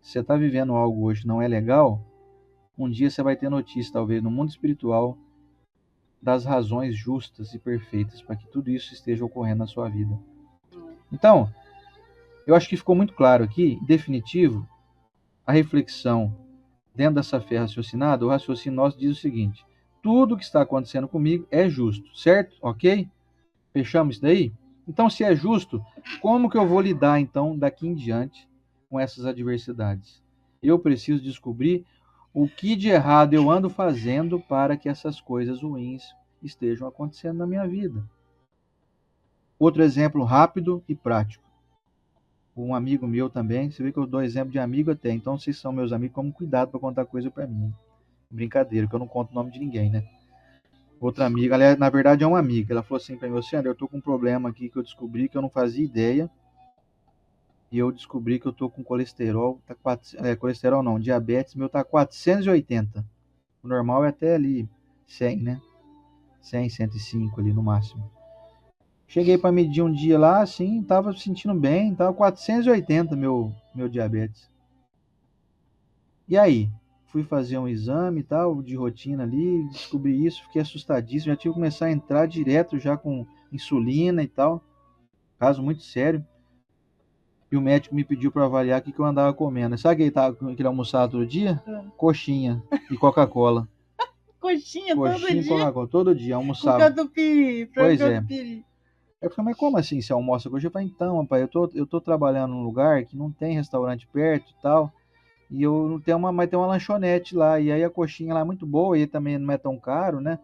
Se você está vivendo algo hoje que não é legal, um dia você vai ter notícia, talvez, no mundo espiritual, das razões justas e perfeitas para que tudo isso esteja ocorrendo na sua vida. Então, eu acho que ficou muito claro aqui, em definitivo, a reflexão dentro dessa fé raciocinada, o raciocínio nosso diz o seguinte: tudo que está acontecendo comigo é justo, certo? Ok? Fechamos isso daí? Então, se é justo, como que eu vou lidar, então, daqui em diante com essas adversidades? Eu preciso descobrir o que de errado eu ando fazendo para que essas coisas ruins estejam acontecendo na minha vida. Outro exemplo rápido e prático. Um amigo meu também, você vê que eu dou exemplo de amigo até, então vocês são meus amigos, como cuidado para contar coisa para mim. Brincadeira, que eu não conto o nome de ninguém, né? Outra amiga, ela, na verdade é uma amiga, ela falou assim para mim, Luciano, eu tô com um problema aqui que eu descobri que eu não fazia ideia, e eu descobri que eu tô com colesterol, colesterol não, diabetes, meu tá 480. O normal é até ali 100, né? 100, 105 ali no máximo. Cheguei para medir um dia lá, assim, tava sentindo bem, tava 480 meu diabetes. E aí? Fui fazer um exame e tal, de rotina ali, descobri isso, fiquei assustadíssimo, já tive que começar a entrar direto já com insulina e tal. Caso muito sério. E o médico me pediu para avaliar o que eu andava comendo. Sabe que ele almoçava todo dia? Coxinha e Coca-Cola. Coxinha todo dia? Coxinha e Coca-Cola, todo dia, almoçava. Com catupiry, pois é. Eu falei, mas como assim você almoça coxinha? Eu falei, então, rapaz, eu tô trabalhando num lugar que não tem restaurante perto e tal, e eu não tenho mas tem uma lanchonete lá, e aí a coxinha lá é muito boa, e também não é tão caro, né?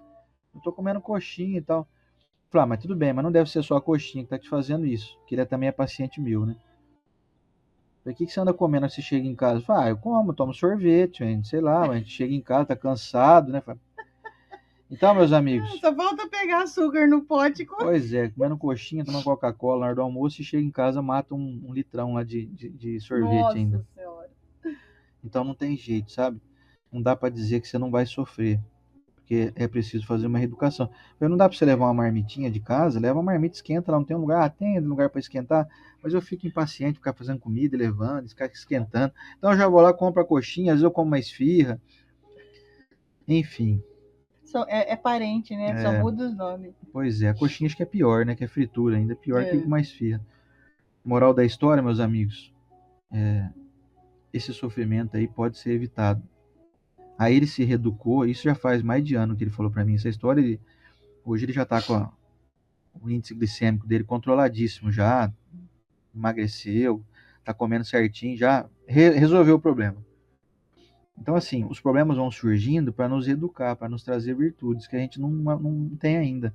Eu tô comendo coxinha e tal. Eu falei, mas tudo bem, mas não deve ser só a coxinha que tá te fazendo isso, que ele também é paciente meu, né? Eu falei, o que você anda comendo quando você chega em casa? Eu falei, eu como, tomo sorvete, sei lá, a gente chega em casa, tá cansado, né? Então, meus amigos... Só falta pegar açúcar no pote. Pois é, comendo coxinha, tomando Coca-Cola na hora do almoço e chega em casa, mata um litrão lá de sorvete. Nossa ainda. Senhora. Então não tem jeito, sabe? não dá para dizer que você não vai sofrer, porque é preciso fazer uma reeducação. Não dá para você levar uma marmitinha de casa, leva uma marmita, esquenta lá, não tem um lugar, tem lugar para esquentar, mas eu fico impaciente, ficar fazendo comida, levando, ficar esquentando. Então eu já vou lá, compro a coxinha, às vezes eu como uma esfirra, enfim. É parente, né? Só muda os nomes. Pois é, a coxinha acho que é pior, né? Que é fritura ainda, pior que uma esfirra. Moral da história, meus amigos, esse sofrimento aí pode ser evitado. Aí ele se reeducou, isso já faz mais de ano que ele falou para mim essa história. Hoje ele já está com o índice glicêmico dele controladíssimo, já emagreceu, está comendo certinho, já resolveu o problema. Então, assim, os problemas vão surgindo para nos educar, para nos trazer virtudes que a gente não tem ainda.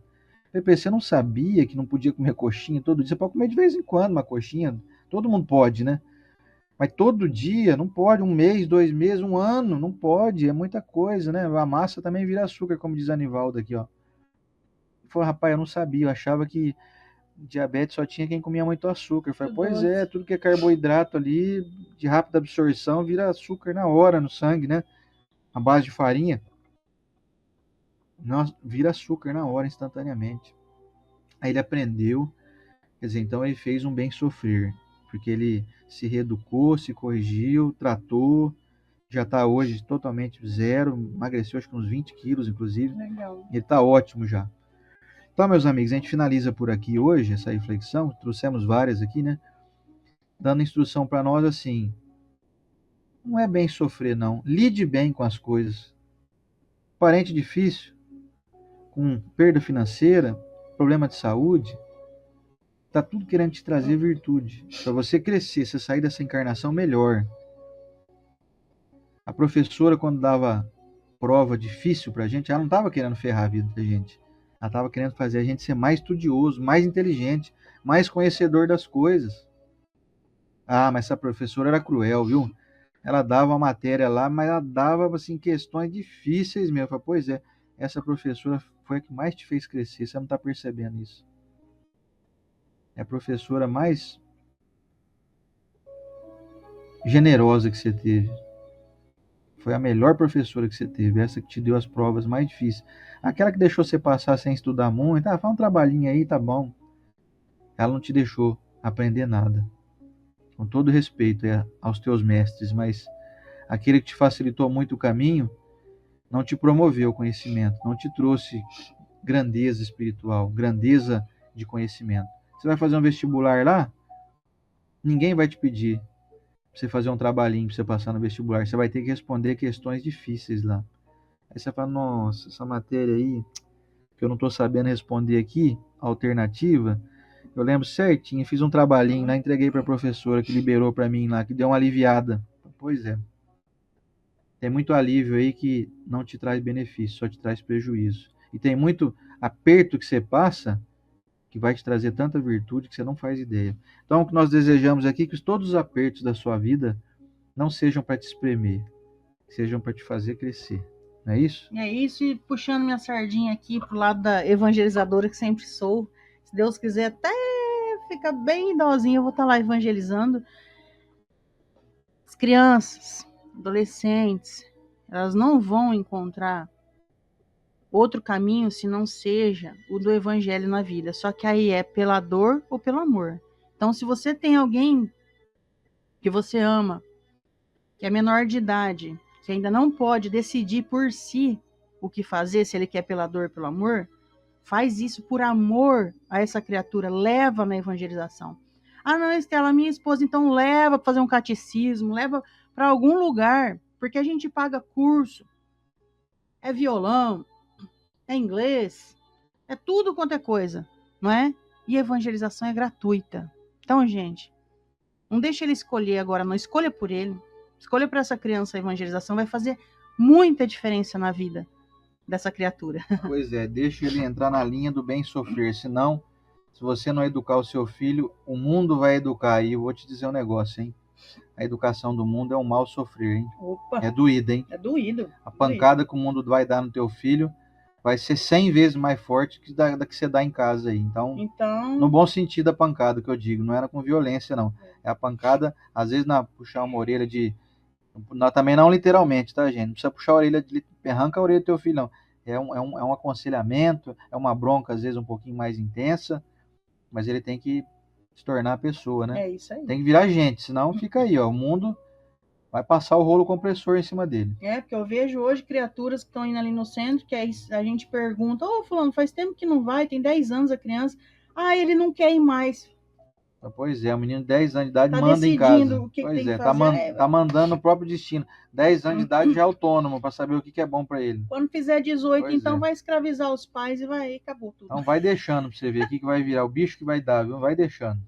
Pepe, você não sabia que não podia comer coxinha todo dia? Você pode comer de vez em quando uma coxinha, todo mundo pode, né? Mas todo dia, não pode, 1 mês, 2 meses, 1 ano, não pode, é muita coisa, né? A massa também vira açúcar, como diz Anivaldo aqui, ó. Ele falou, rapaz, eu não sabia, eu achava que diabetes só tinha quem comia muito açúcar. Eu falei, pois é, tudo que é carboidrato ali, de rápida absorção, vira açúcar na hora no sangue, né? A base de farinha, nossa, vira açúcar na hora, instantaneamente. Aí ele aprendeu, quer dizer, então ele fez um bem sofrer, porque ele se reeducou, se corrigiu, tratou, já está hoje totalmente zero, emagreceu acho que uns 20 quilos, inclusive. Legal. Ele está ótimo já. Então, meus amigos, a gente finaliza por aqui hoje essa reflexão. Trouxemos várias aqui, né? Dando instrução para nós assim: não é bem sofrer, não. Lide bem com as coisas. Parente difícil, com perda financeira, problema de saúde, tá tudo querendo te trazer virtude. Para você crescer, você sair dessa encarnação melhor. A professora, quando dava prova difícil pra gente, ela não estava querendo ferrar a vida da gente. Ela estava querendo fazer a gente ser mais estudioso, mais inteligente, mais conhecedor das coisas. Ah, mas essa professora era cruel, viu? Ela dava a matéria lá, mas ela dava assim questões difíceis mesmo. Eu falei, pois é, essa professora foi a que mais te fez crescer, você não está percebendo isso. É a professora mais generosa que você teve. Foi a melhor professora que você teve, essa que te deu as provas mais difíceis. Aquela que deixou você passar sem estudar muito, ah, faz um trabalhinho aí, tá bom. Ela não te deixou aprender nada. Com todo respeito aos teus mestres, mas aquele que te facilitou muito o caminho, não te promoveu o conhecimento, não te trouxe grandeza espiritual, grandeza de conhecimento. Você vai fazer um vestibular lá, ninguém vai te pedir pra você fazer um trabalhinho para você passar no vestibular. Você vai ter que responder questões difíceis lá. Aí você fala, nossa, essa matéria aí, que eu não estou sabendo responder aqui, alternativa, eu lembro certinho, fiz um trabalhinho lá, entreguei para a professora que liberou para mim lá, que deu uma aliviada. Pois é. Tem muito alívio aí que não te traz benefício, só te traz prejuízo. E tem muito aperto que você passa que vai te trazer tanta virtude que você não faz ideia. Então, o que nós desejamos aqui é que todos os apertos da sua vida não sejam para te espremer, sejam para te fazer crescer. Não é isso? É isso, e puxando minha sardinha aqui pro lado da evangelizadora que sempre sou. Se Deus quiser, até fica bem idosinha, eu vou estar lá evangelizando. As crianças, adolescentes, elas não vão encontrar outro caminho se não seja o do evangelho na vida. Só que aí é pela dor ou pelo amor. Então, se você tem alguém que você ama, que é menor de idade, que ainda não pode decidir por si o que fazer, se ele quer pela dor ou pelo amor, faz isso por amor a essa criatura, leva na evangelização. Ah, não, Estela, minha esposa, então leva para fazer um catecismo, leva para algum lugar, porque a gente paga curso, é violão, é inglês, é tudo quanto é coisa, não é? E a evangelização é gratuita. Então, gente, não deixa ele escolher agora, não escolha por ele. Escolha para essa criança a evangelização, vai fazer muita diferença na vida dessa criatura. Pois é, deixa ele entrar na linha do bem sofrer, senão, se você não educar o seu filho, o mundo vai educar. E eu vou te dizer um negócio, hein? A educação do mundo é um mal sofrer, hein? Opa, é doído, hein? É doído. A pancada que o mundo vai dar no teu filho vai ser 100 vezes mais forte que da que você dá em casa aí. Então, no bom sentido a pancada que eu digo, não era com violência, não. É a pancada, às vezes, puxar uma orelha de Também não literalmente, tá, gente? Não precisa puxar a orelha, arranca a orelha do teu filho, não. É um aconselhamento, é uma bronca, às vezes, um pouquinho mais intensa, mas ele tem que se tornar a pessoa, né? É isso aí. Tem que virar gente, senão fica aí, ó. O mundo vai passar o rolo compressor em cima dele. Porque eu vejo hoje criaturas que estão indo ali no centro, que a gente pergunta, fulano, faz tempo que não vai, tem 10 anos a criança. Ele não quer ir mais. Pois é, o menino de 10 anos de idade Tá manda em decidindo casa. o que Pois tem que é, fazer. tá mandando o próprio destino. 10 anos de idade já é autônomo para saber o que é bom para ele. Quando fizer 18, Pois então é. vai escravizar os pais e acabou tudo. Então vai deixando para você ver o que vai virar, o bicho que vai dar, viu? Vai deixando.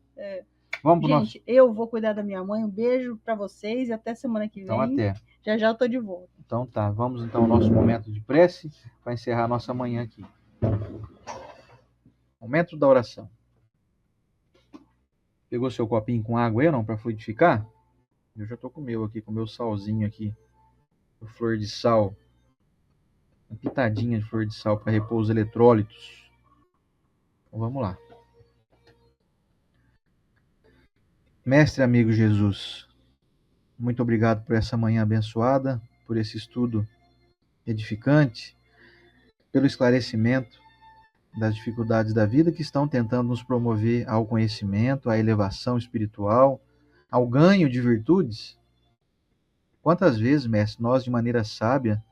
Vamos pro Gente, eu vou cuidar da minha mãe. Um beijo para vocês e até semana que vem. Então até. Já já eu tô de volta. Então tá, vamos então ao nosso momento de prece para encerrar a nossa manhã aqui. Momento da oração. Pegou seu copinho com água aí, não, para fluidificar? Eu já tô com o meu aqui, com o meu salzinho aqui. Flor de sal. Uma pitadinha de flor de sal para repor os eletrólitos. Então vamos lá. Mestre amigo Jesus, muito obrigado por essa manhã abençoada, por esse estudo edificante, pelo esclarecimento das dificuldades da vida que estão tentando nos promover ao conhecimento, à elevação espiritual, ao ganho de virtudes. Quantas vezes, mestre, nós de maneira sábia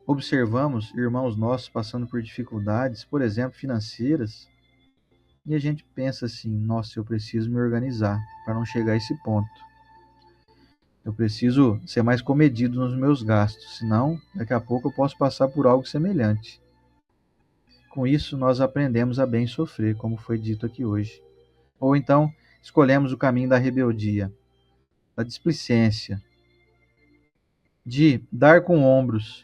observamos irmãos nossos passando por dificuldades, por exemplo, financeiras, e a gente pensa assim: nossa, eu preciso me organizar para não chegar a esse ponto. Eu preciso ser mais comedido nos meus gastos, senão daqui a pouco eu posso passar por algo semelhante. Com isso, nós aprendemos a bem sofrer, como foi dito aqui hoje. Ou então, escolhemos o caminho da rebeldia, da displicência, de dar com ombros,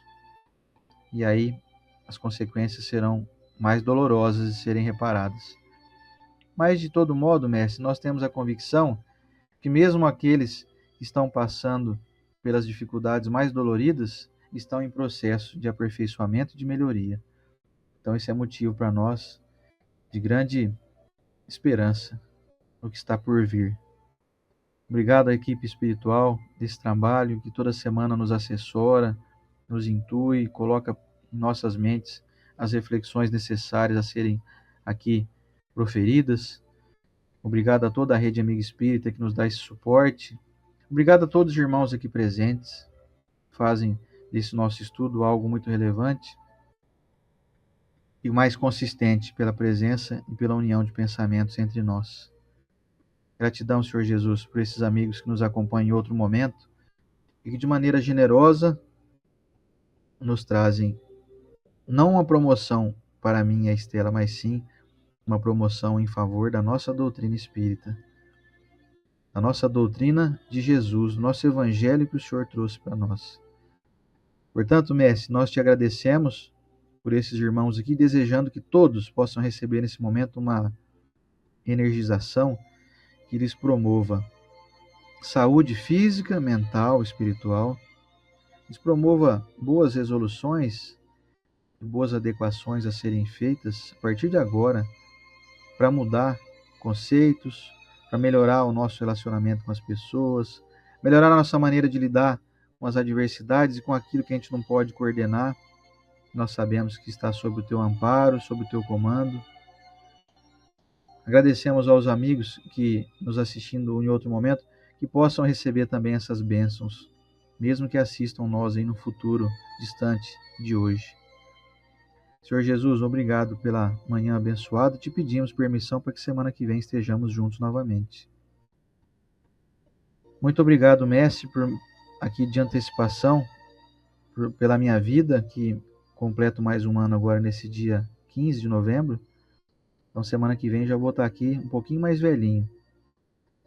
e aí as consequências serão mais dolorosas de serem reparadas. Mas, de todo modo, mestre, nós temos a convicção que mesmo aqueles que estão passando pelas dificuldades mais doloridas estão em processo de aperfeiçoamento e de melhoria. Então, esse é motivo para nós de grande esperança no que está por vir. Obrigado à equipe espiritual desse trabalho que toda semana nos assessora, nos intui, coloca em nossas mentes as reflexões necessárias a serem aqui proferidas. Obrigado a toda a Rede Amiga Espírita que nos dá esse suporte. Obrigado a todos os irmãos aqui presentes, que fazem desse nosso estudo algo muito relevante e mais consistente pela presença e pela união de pensamentos entre nós. Gratidão, Senhor Jesus, por esses amigos que nos acompanham em outro momento e que de maneira generosa nos trazem não uma promoção para mim e a Estela, mas sim uma promoção em favor da nossa doutrina espírita, da nossa doutrina de Jesus, do nosso evangelho que o Senhor trouxe para nós. Portanto, mestre, nós te agradecemos por esses irmãos aqui, desejando que todos possam receber nesse momento uma energização que lhes promova saúde física, mental, espiritual, lhes promova boas resoluções e boas adequações a serem feitas a partir de agora para mudar conceitos, para melhorar o nosso relacionamento com as pessoas, melhorar a nossa maneira de lidar com as adversidades e com aquilo que a gente não pode coordenar. Nós sabemos que está sob o teu amparo, sob o teu comando. Agradecemos aos amigos que nos assistindo em outro momento, que possam receber também essas bênçãos, mesmo que assistam nós aí no futuro distante de hoje. Senhor Jesus, obrigado pela manhã abençoada. Te pedimos permissão para que semana que vem estejamos juntos novamente. Muito obrigado, mestre, por aqui de antecipação, pela minha vida, que completo mais um ano agora nesse dia 15 de novembro. Então, semana que vem já vou estar aqui um pouquinho mais velhinho.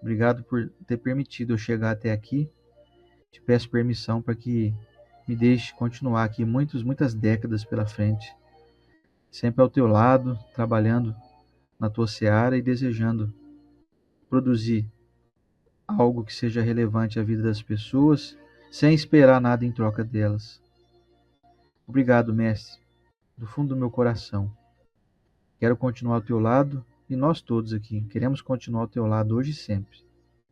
Obrigado por ter permitido eu chegar até aqui. Te peço permissão para que me deixe continuar aqui muitas décadas pela frente. Sempre ao teu lado, trabalhando na tua seara e desejando produzir algo que seja relevante à vida das pessoas, sem esperar nada em troca delas. Obrigado, mestre, do fundo do meu coração. Quero continuar ao teu lado e nós todos aqui queremos continuar ao teu lado hoje e sempre.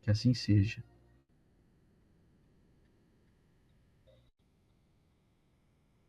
Que assim seja.